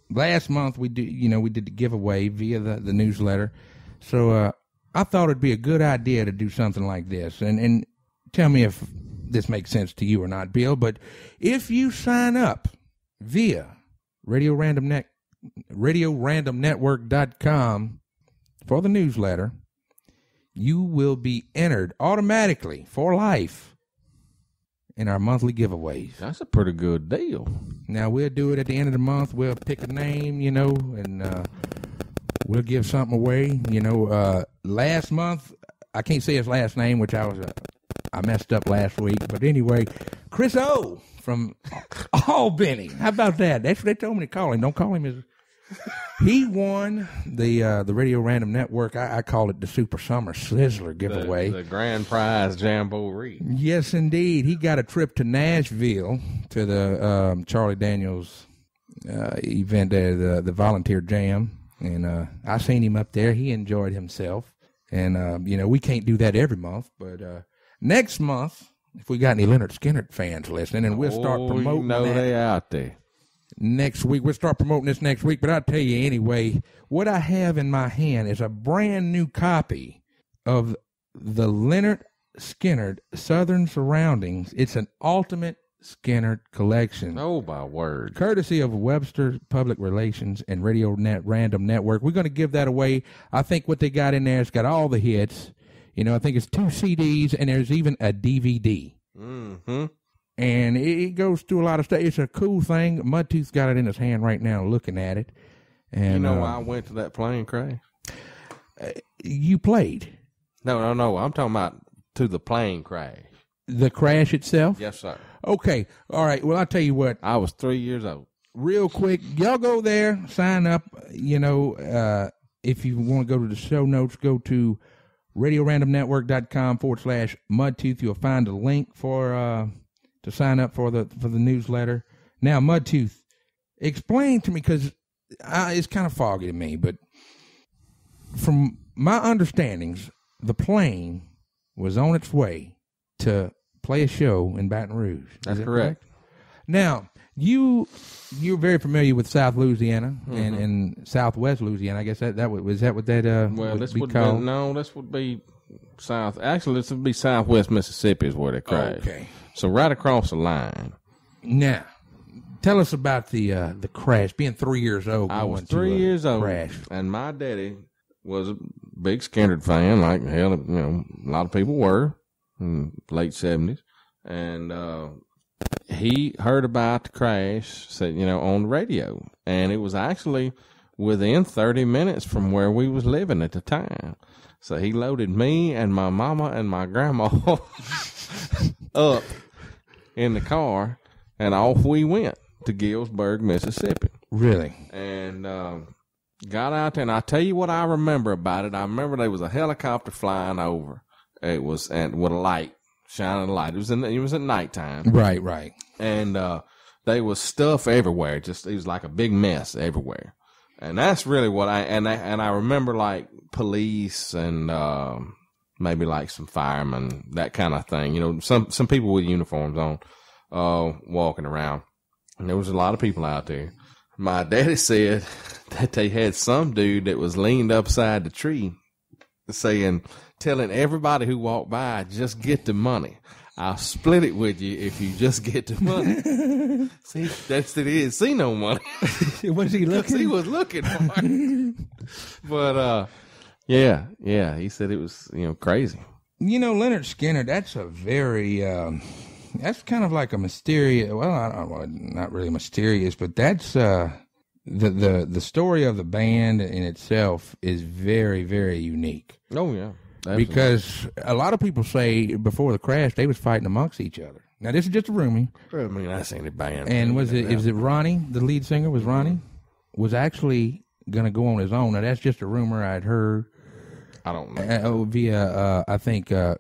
[SPEAKER 1] last month we did the giveaway via the newsletter. So I thought it'd be a good idea to do something like this. And tell me if this makes sense to you or not, Bill. But if you sign up via RadioRandomNetwork.com for the newsletter, you will be entered automatically for life in our monthly giveaways.
[SPEAKER 2] That's a pretty good deal.
[SPEAKER 1] Now, we'll do it at the end of the month. We'll pick a name, and we'll give something away. Last month, I can't say his last name, which I messed up last week. But anyway, Chris O from Albany. How about that? That's what they told me to call him. Don't call him his... He won the Radio Random Network. I call it the Super Summer Sizzler giveaway.
[SPEAKER 2] The grand prize jamboree.
[SPEAKER 1] Yes, indeed. He got a trip to Nashville to the Charlie Daniels event there, the Volunteer Jam. And I seen him up there. He enjoyed himself. And, we can't do that every month. But next month, if we got any Leonard Skinner fans listening, and we'll start promoting that.
[SPEAKER 2] They out there.
[SPEAKER 1] Next week. We'll start promoting this next week, but I'll tell you anyway, what I have in my hand is a brand new copy of the Leonard Skinner Southern Surroundings. It's an ultimate Skinner collection.
[SPEAKER 2] Oh, my word.
[SPEAKER 1] Courtesy of Webster Public Relations and Random Network. We're going to give that away. I think what they got in there has got all the hits. I think it's 2 CDs, and there's even a DVD.
[SPEAKER 2] Mm-hmm.
[SPEAKER 1] And it goes through a lot of stuff. It's a cool thing. Mudtooth's got it in his hand right now looking at it. And
[SPEAKER 2] why I went to that plane crash?
[SPEAKER 1] You played.
[SPEAKER 2] No. I'm talking about to the plane crash.
[SPEAKER 1] The crash itself?
[SPEAKER 2] Yes, sir.
[SPEAKER 1] Okay. All right. Well, I'll tell you what.
[SPEAKER 2] I was 3 years old.
[SPEAKER 1] Real quick, y'all go there, sign up. If you want to go to the show notes, go to RadioRandomNetwork.com/Mudtooth. You'll find a link for... to sign up for the newsletter. Now, Mudtooth, explain to me, because it's kind of foggy to me, but from my understandings, the plane was on its way to play a show in Baton Rouge.
[SPEAKER 2] That's correct.
[SPEAKER 1] Now, you're very familiar with South Louisiana and Southwest Louisiana. I guess that was that what that
[SPEAKER 2] this
[SPEAKER 1] would be called?
[SPEAKER 2] This would be South. Actually, this would be Southwest Mississippi is where they crashed.
[SPEAKER 1] Okay.
[SPEAKER 2] So right across the line.
[SPEAKER 1] Now, tell us about the crash. Being 3 years old,
[SPEAKER 2] I was 3 years old,
[SPEAKER 1] crash.
[SPEAKER 2] And my daddy was a big Skinner fan, like hell, a lot of people were in the late 70s, and he heard about the crash, said on the radio, and it was actually within 30 minutes from where we was living at the time. So he loaded me and my mama and my grandma up in the car, and off we went to Gillsburg, Mississippi.
[SPEAKER 1] Really?
[SPEAKER 2] And got out there, and I tell you what I remember about it. I remember there was a helicopter flying over. It was with a light, shining a light. It was at nighttime.
[SPEAKER 1] Right.
[SPEAKER 2] And there was stuff everywhere. Just it was like a big mess everywhere, and that's really what I remember like police and maybe like some firemen, that kind of thing. You know, some people with uniforms on, walking around, and there was a lot of people out there. My daddy said that they had some dude that was leaned upside the tree telling everybody who walked by, just get the money. I'll split it with you if you just get the money. See, that's it. He didn't see no money.
[SPEAKER 1] Was he looking?
[SPEAKER 2] He was looking for it. But, yeah. He said it was, crazy.
[SPEAKER 1] You know, Leonard Skinner, that's a very, that's kind of like a mysterious, well, not really mysterious, but that's, the story of the band in itself is very, very unique.
[SPEAKER 2] Oh, yeah. Absolutely.
[SPEAKER 1] Because a lot of people say before the crash, they was fighting amongst each other. Now, this is just a rumor.
[SPEAKER 2] I mean, I seen the band.
[SPEAKER 1] And was it Ronnie, the lead singer, was actually going to go on his own? Now, that's just a rumor I'd heard.
[SPEAKER 2] I don't know.
[SPEAKER 1] Via, I think it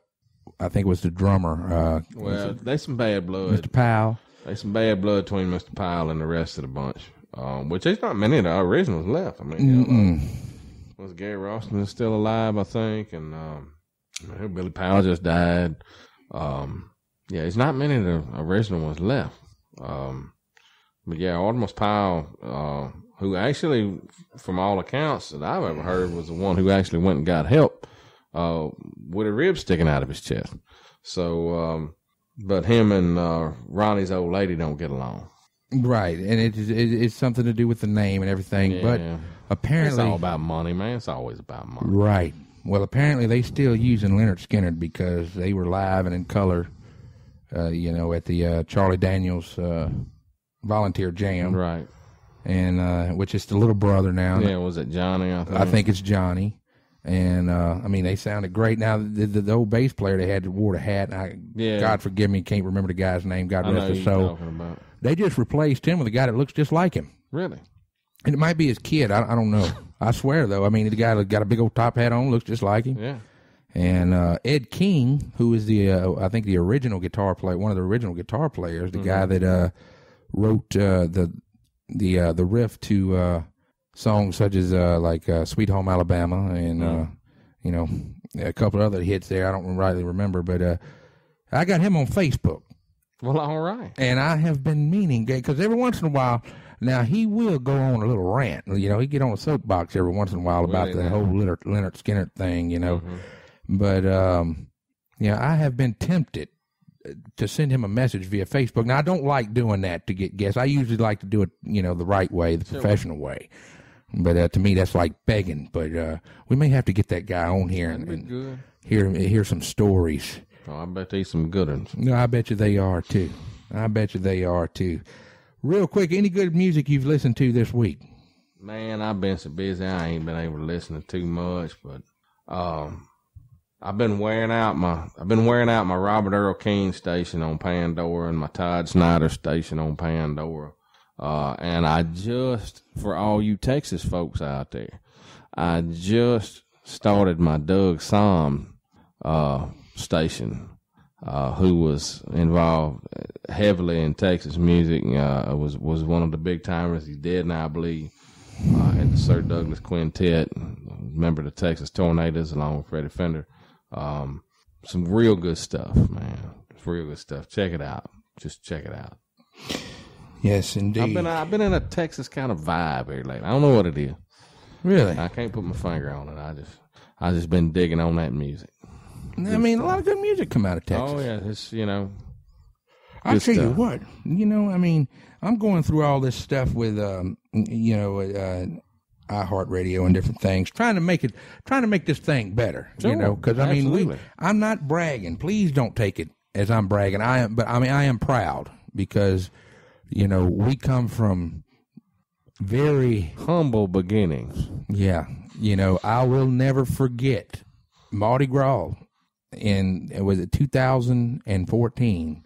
[SPEAKER 1] was the drummer.
[SPEAKER 2] Well, there's some bad blood.
[SPEAKER 1] Mr. Powell.
[SPEAKER 2] There's some bad blood between Mr. Powell and the rest of the bunch. Which there's not many of the originals left. I mean, was Gary Roston is still alive, I think, and Billy Powell just died. Yeah, there's not many of the original ones left. But yeah, Artemus Powell, who actually, from all accounts that I've ever heard, was the one who actually went and got help with a rib sticking out of his chest. So, but him and Ronnie's old lady don't get along.
[SPEAKER 1] Right, and it's something to do with the name and everything, but apparently...
[SPEAKER 2] It's all about money, man. It's always about money.
[SPEAKER 1] Right. Well, apparently they still using Leonard Skinner because they were live and in color, at the Charlie Daniels Volunteer Jam.
[SPEAKER 2] Right.
[SPEAKER 1] And which is the little brother now.
[SPEAKER 2] Yeah, was it Johnny, I think?
[SPEAKER 1] I think it's Johnny. And, they sounded great. Now, the old bass player they had wore the hat, and God forgive me, can't remember the guy's name, God rest his soul. They just replaced him with a guy that looks just like him.
[SPEAKER 2] Really?
[SPEAKER 1] And it might be his kid. I don't know. I swear, though. I mean, the guy got a big old top hat on, looks just like him.
[SPEAKER 2] Yeah.
[SPEAKER 1] And Ed King, who is I think the original guitar player, one of the original guitar players, the guy that wrote the riff to songs such as like Sweet Home Alabama and a couple of other hits there. I don't rightly remember, but I got him on Facebook.
[SPEAKER 2] Well, all right.
[SPEAKER 1] And I have been meaning, because every once in a while, now he will go on a little rant. He get on a soapbox every once in a while about the whole Leonard Skinner thing, But, I have been tempted to send him a message via Facebook. Now, I don't like doing that to get guests. I usually like to do it, the right way, the professional way. But to me, that's like begging. But we may have to get that guy on here and hear some stories.
[SPEAKER 2] Oh, I bet there's some good ones.
[SPEAKER 1] No, I bet you they are, too. Real quick, any good music you've listened to this week?
[SPEAKER 2] Man, I've been so busy, I ain't been able to listen to too much, but I've been wearing out my Robert Earl King station on Pandora and my Todd Snyder station on Pandora. And I just, for all you Texas folks out there, I just started my Doug Somm station, who was involved heavily in Texas music. Was one of the big timers. He's dead now, I believe. At the Sir Douglas Quintet, member of the Texas Tornadoes, along with Freddie Fender. Some real good stuff, man. Real good stuff. Check it out. Just check it out.
[SPEAKER 1] Yes, indeed.
[SPEAKER 2] I've been in a Texas kind of vibe here lately. I don't know what it is.
[SPEAKER 1] Really?
[SPEAKER 2] I can't put my finger on it. I just been digging on that music.
[SPEAKER 1] I mean, a lot of good music come out of Texas.
[SPEAKER 2] Oh yeah, it's
[SPEAKER 1] I'll tell you what. I'm going through all this stuff with iHeartRadio and different things, trying to make this thing better.
[SPEAKER 2] Sure,
[SPEAKER 1] because I'm not bragging. Please don't take it as I'm bragging. I am proud because we come from very
[SPEAKER 2] humble beginnings.
[SPEAKER 1] Yeah, I will never forget Mardi Gras was it 2014,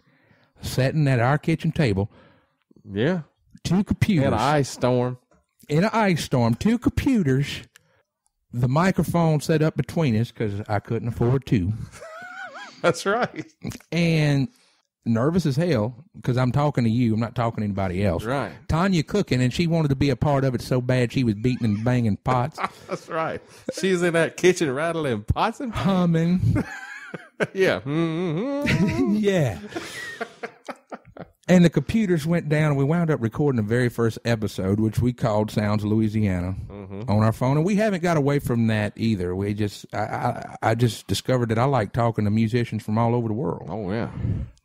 [SPEAKER 1] sitting at our kitchen table.
[SPEAKER 2] Yeah,
[SPEAKER 1] two computers
[SPEAKER 2] in an ice storm.
[SPEAKER 1] Two computers, the microphone set up between us because I couldn't afford two.
[SPEAKER 2] That's right.
[SPEAKER 1] And nervous as hell because I'm talking to you. I'm not talking to anybody else.
[SPEAKER 2] Right.
[SPEAKER 1] Tanya cooking, and she wanted to be a part of it so bad she was beating and banging pots.
[SPEAKER 2] That's right. She's in that kitchen rattling pots and
[SPEAKER 1] humming.
[SPEAKER 2] Yeah. Mm-hmm.
[SPEAKER 1] Yeah. And the computers went down, and we wound up recording the very first episode, which we called Sounds of Louisiana, on our phone. And we haven't got away from that either. We just, I just discovered that I like talking to musicians from all over the world.
[SPEAKER 2] Oh, yeah.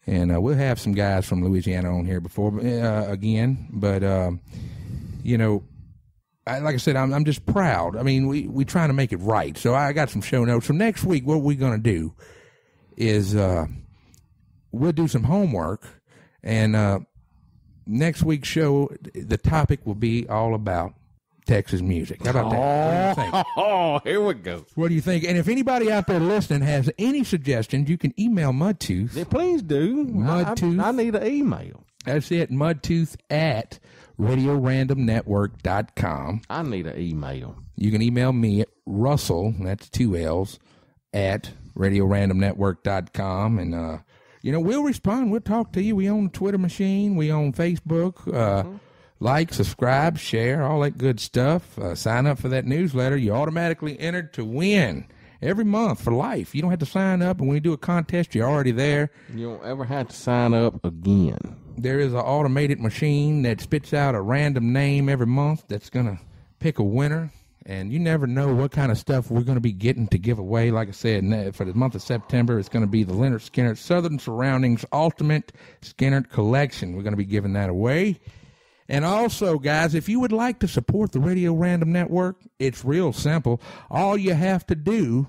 [SPEAKER 1] And we'll have some guys from Louisiana on here before again. But, you know, like I said, I'm just proud. I mean, we trying to make it right. So I got some show notes. So next week, what we're going to do is we'll do some homework. And next week's show, the topic will be all about Texas music. How about that? What do you think?
[SPEAKER 2] Oh, here we go.
[SPEAKER 1] What do you think? And if anybody out there listening has any suggestions, you can email Mudtooth.
[SPEAKER 2] Yeah, please do.
[SPEAKER 1] Mudtooth.
[SPEAKER 2] I need an email.
[SPEAKER 1] That's it, Mudtooth at RadioRandomNetwork.com.
[SPEAKER 2] I need an email.
[SPEAKER 1] You can email me at Russell, that's 2 L's, at RadioRandomNetwork.com. And, you know, we'll respond. We'll talk to you. We own the Twitter machine. We own Facebook. Like, subscribe, share, all that good stuff. Sign up for that newsletter. You're automatically entered to win every month for life. You don't have to sign up. And when you do a contest, you're already there.
[SPEAKER 2] You don't ever have to sign up again.
[SPEAKER 1] There is an automated machine that spits out a random name every month that's going to pick a winner. And you never know what kind of stuff we're going to be getting to give away. Like I said, for the month of September, it's going to be the Leonard Skinner Southern Surroundings Ultimate Skinner Collection. We're going to be giving that away. And also, guys, if you would like to support the Radio Random Network, it's real simple. All you have to do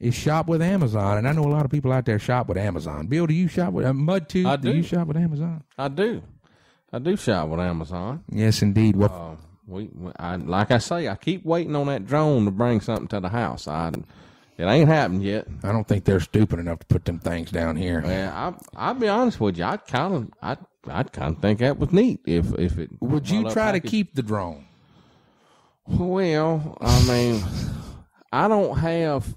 [SPEAKER 1] is shop with Amazon. And I know a lot of people out there shop with Amazon. Bill, do you shop with Mudtooth?
[SPEAKER 2] I do.
[SPEAKER 1] Do you shop with Amazon?
[SPEAKER 2] I do. I do shop with Amazon.
[SPEAKER 1] Yes, indeed. Well,
[SPEAKER 2] like I say, I keep waiting on that drone to bring something to the house. It ain't happened yet.
[SPEAKER 1] I don't think they're stupid enough to put them things down here.
[SPEAKER 2] Yeah, I'll be honest with you. I'd kind of think that was neat if it.
[SPEAKER 1] Would you try to keep the drone?
[SPEAKER 2] Well, I mean, I don't have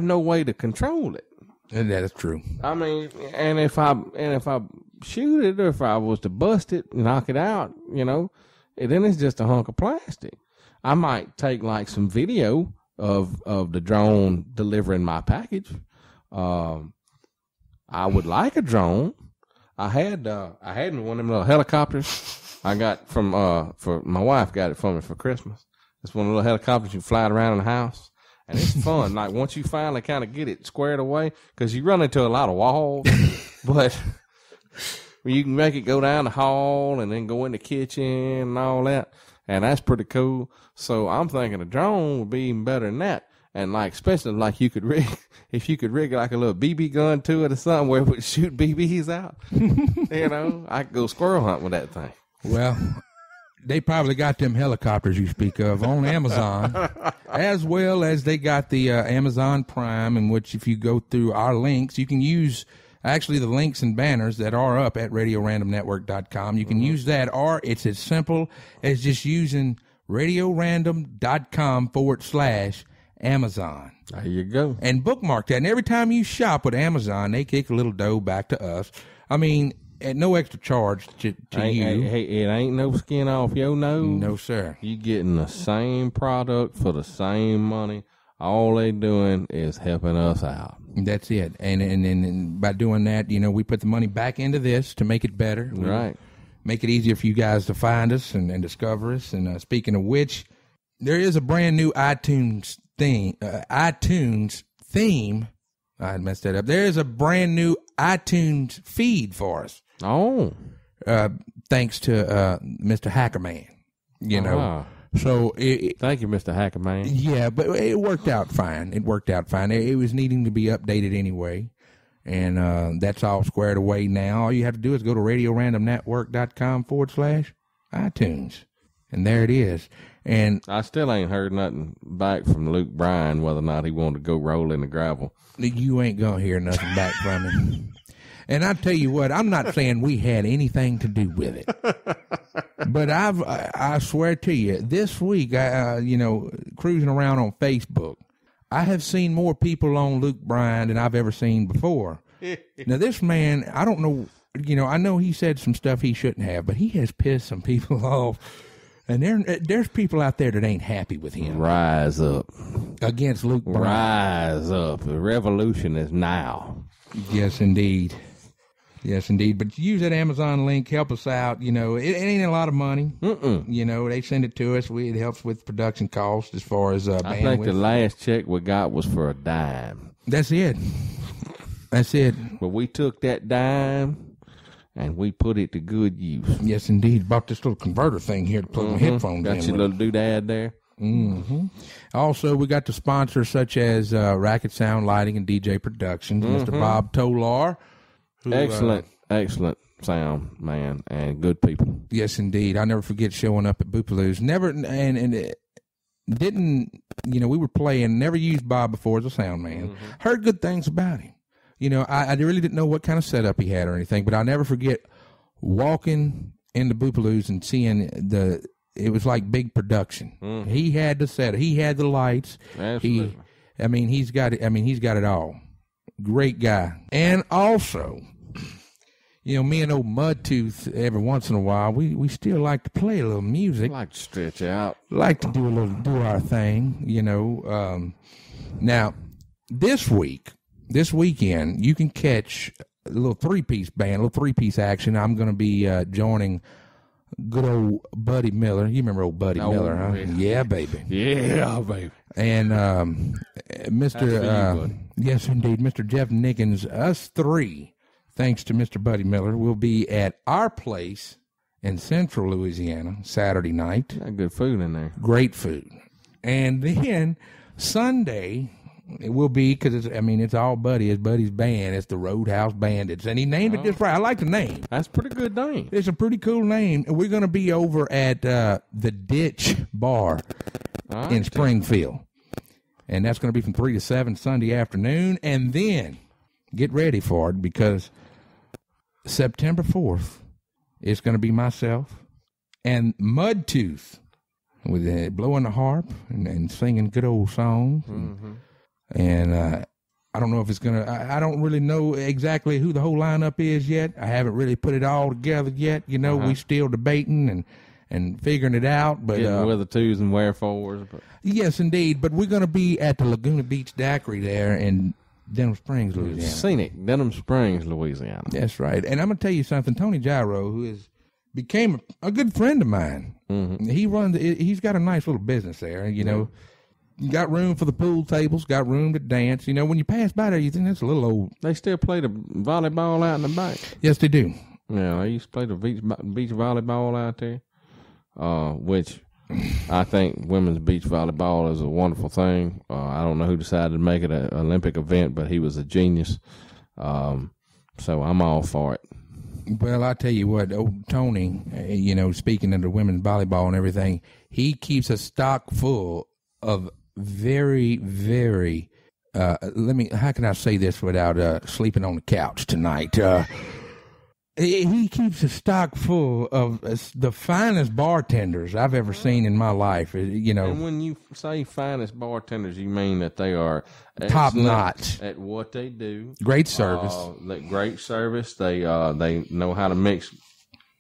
[SPEAKER 2] no way to control it.
[SPEAKER 1] And that is true.
[SPEAKER 2] I mean, and if I shoot it, or if I was to bust it, knock it out, you know, then it's just a hunk of plastic. I might take like some video of the drone delivering my package. I would like a drone. I had one of them little helicopters I got from for my wife got it for me for Christmas. It's one of the little helicopters you fly around in the house. And it's fun. Like once you finally kind of get it squared away, because you run into a lot of walls, but you can make it go down the hall and then go in the kitchen and all that. And that's pretty cool. So I'm thinking a drone would be even better than that. And like, especially like if you could rig like a little BB gun to it or something where it would shoot BBs out, you know, I could go squirrel hunt with that thing.
[SPEAKER 1] Well, they probably got them helicopters you speak of on Amazon, as well as they got the Amazon Prime, in which if you go through our links, you can use actually the links and banners that are up at RadioRandomNetwork.com. You can use that, or it's as simple as just using RadioRandom.com/Amazon.
[SPEAKER 2] There you go.
[SPEAKER 1] And bookmark that. And every time you shop with Amazon, they kick a little dough back to us. I mean, at no extra charge to you.
[SPEAKER 2] Hey, it ain't no skin off your nose.
[SPEAKER 1] No, sir.
[SPEAKER 2] You getting the same product for the same money. All they doing is helping us out.
[SPEAKER 1] That's it. And by doing that, you know, we put the money back into this to make it better.
[SPEAKER 2] Right.
[SPEAKER 1] Make it easier for you guys to find us and discover us. And speaking of which, there is a brand new iTunes theme. I messed that up. There is a brand new iTunes feed for us.
[SPEAKER 2] Oh.
[SPEAKER 1] Thanks to Mr. Hackerman. You know. So
[SPEAKER 2] thank you, Mr. Hackerman.
[SPEAKER 1] Yeah, but it worked out fine. It was needing to be updated anyway. And that's all squared away now. All you have to do is go to RadioRandomNetwork.com/iTunes. And there it is. And
[SPEAKER 2] I still ain't heard nothing back from Luke Bryan whether or not he wanted to go roll in the gravel.
[SPEAKER 1] You ain't going to hear nothing back from him. And I tell you what, I'm not saying we had anything to do with it. But I swear to you, this week, cruising around on Facebook, I have seen more people on Luke Bryan than I've ever seen before. Now, this man, I don't know, I know he said some stuff he shouldn't have, but he has pissed some people off. And there's people out there that ain't happy with him.
[SPEAKER 2] Rise up.
[SPEAKER 1] Against Luke Bryan.
[SPEAKER 2] Rise up. The revolution is now.
[SPEAKER 1] Yes, indeed. Yes, indeed. But use that Amazon link. Help us out. It ain't a lot of money. They send it to us. It helps with production costs as far as bandwidth.
[SPEAKER 2] I think the last check we got was for a dime.
[SPEAKER 1] That's it.
[SPEAKER 2] But we took that dime and we put it to good use.
[SPEAKER 1] Yes, indeed. Bought this little converter thing here to plug my headphones in.
[SPEAKER 2] Got your little doodad there.
[SPEAKER 1] Also, we got the sponsors such as Racket Sound Lighting and DJ Productions, Mr. Bob Tolar. Who,
[SPEAKER 2] excellent sound man and good people.
[SPEAKER 1] Yes, indeed. I never forget showing up at Boopaloo's. Never and it didn't. We were playing. Never used Bob before as a sound man. Heard good things about him. I really didn't know what kind of setup he had or anything, but I'll never forget walking into Boopaloo's and seeing it was like big production. He had the setup. He had the lights.
[SPEAKER 2] Absolutely.
[SPEAKER 1] He's got it. He's got it all. Great guy. And also, me and old Mudtooth, every once in a while, we still like to play a little music.
[SPEAKER 2] Like to stretch out.
[SPEAKER 1] Like to do our thing, Now, this weekend, you can catch a little three-piece band, a little three-piece action. I'm going to be joining good old Buddy Miller. You remember old Buddy Miller, huh? Yeah, baby.
[SPEAKER 2] Yeah, baby.
[SPEAKER 1] And yes, indeed, Mr. Jeff Nickens, us three, thanks to Mr. Buddy Miller, will be at our place in Central Louisiana Saturday night.
[SPEAKER 2] Got good food in there.
[SPEAKER 1] Great food. And then Sunday, it will be, because it's all Buddy. It's Buddy's band. It's the Roadhouse Bandits. And he named it just right. I like the name.
[SPEAKER 2] That's a pretty good name.
[SPEAKER 1] It's a pretty cool name. And we're going to be over at the Ditch Bar in Springfield. And that's going to be from 3 to 7 Sunday afternoon. And then get ready for it, because September 4th, it's going to be myself and Mudtooth with blowing the harp and singing good old songs. And I don't know if it's going to, I don't really know exactly who the whole lineup is yet. I haven't really put it all together yet. We still debating and figuring it out. But
[SPEAKER 2] where the twos and wherefores. But.
[SPEAKER 1] Yes, indeed. But we're going to be at the Laguna Beach Daiquiri there in Denham Springs, Louisiana.
[SPEAKER 2] Scenic, Denham Springs, Louisiana.
[SPEAKER 1] That's right. And I'm going to tell you something. Tony Gyro, who became a good friend of mine. He's got a nice little business there. You got room for the pool tables, got room to dance. When you pass by there, you think that's a little old.
[SPEAKER 2] They still play the volleyball out in the back.
[SPEAKER 1] Yes, they do.
[SPEAKER 2] Yeah, they used to play the beach volleyball out there, which I think women's beach volleyball is a wonderful thing. I don't know who decided to make it an Olympic event, but he was a genius. So I'm all for it.
[SPEAKER 1] Well, I tell you what, old Tony, speaking of the women's volleyball and everything, he keeps a stock full of very, very, how can I say this without sleeping on the couch tonight? He keeps a stock full of the finest bartenders I've ever seen in my life.
[SPEAKER 2] And when you say finest bartenders, you mean that they are
[SPEAKER 1] top notch
[SPEAKER 2] at what they do.
[SPEAKER 1] Great service.
[SPEAKER 2] Great service. They know how to mix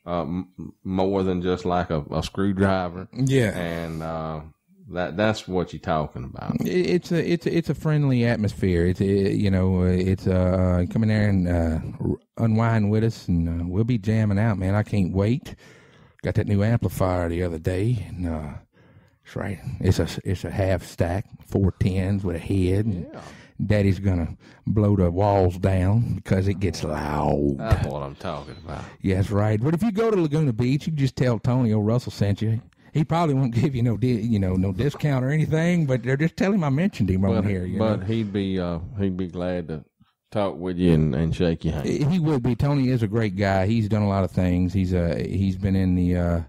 [SPEAKER 2] more than just like a screwdriver.
[SPEAKER 1] Yeah,
[SPEAKER 2] and that's what you're talking about.
[SPEAKER 1] It's a friendly atmosphere. It's come in there and unwind with us, and we'll be jamming out, man. I can't wait. Got that new amplifier the other day, and that's right. It's a half stack, 4 10s with a head. And Daddy's gonna blow the walls down because it gets loud.
[SPEAKER 2] That's what I'm talking about.
[SPEAKER 1] Yeah, that's right. But if you go to Laguna Beach, you can just tell Tony Russell sent you. He probably won't give you no discount or anything, but they're just telling him I mentioned him on here.
[SPEAKER 2] But he'd be glad to talk with you and shake your hand.
[SPEAKER 1] He would be. Tony is a great guy. He's done a lot of things. He's been in the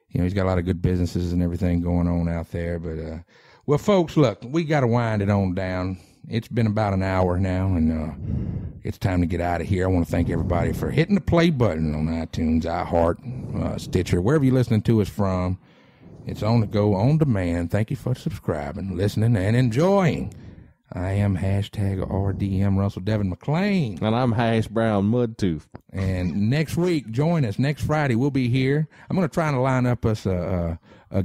[SPEAKER 1] he's got a lot of good businesses and everything going on out there. But well, folks, look, we got to wind it on down. It's been about an hour now, and it's time to get out of here. I want to thank everybody for hitting the play button on iTunes, iHeart, Stitcher, wherever you're listening to us from. It's on the go, on demand. Thank you for subscribing, listening, and enjoying I am hashtag RDM Russell Devin McLean.
[SPEAKER 2] And I'm Hash Brown Mudtooth.
[SPEAKER 1] And next week, join us. Next Friday, we'll be here. I'm going to try and line up us a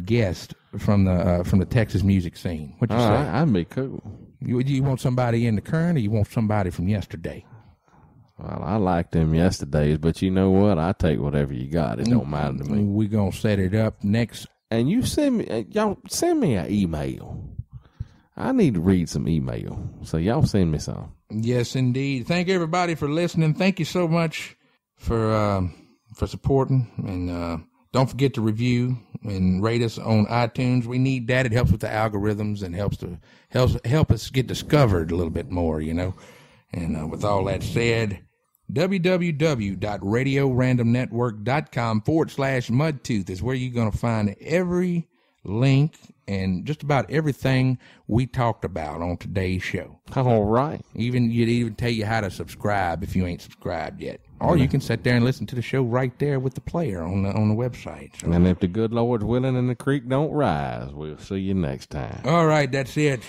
[SPEAKER 1] guest from the Texas music scene. What you say?
[SPEAKER 2] All right, that'd be cool.
[SPEAKER 1] You want somebody in the current, or you want somebody from yesterday?
[SPEAKER 2] Well, I liked them yesterdays, but you know what? I take whatever you got. It don't matter to me.
[SPEAKER 1] We're going to set it up next.
[SPEAKER 2] And you send me, y'all send me an email. I need to read some email. So y'all send me some.
[SPEAKER 1] Yes, indeed. Thank everybody for listening. Thank you so much for supporting. And don't forget to review and rate us on iTunes. We need that. It helps with the algorithms and help us get discovered a little bit more, you know. And with all that said, www.radiorandomnetwork.com/Mudtooth is where you're going to find every link and just about everything we talked about on today's show.
[SPEAKER 2] All right.
[SPEAKER 1] You'd even tell you how to subscribe if you ain't subscribed yet. Or you can sit there and listen to the show right there with the player on the website. So.
[SPEAKER 2] And if the good Lord's willing and the creek don't rise, we'll see you next time.
[SPEAKER 1] All right, that's it.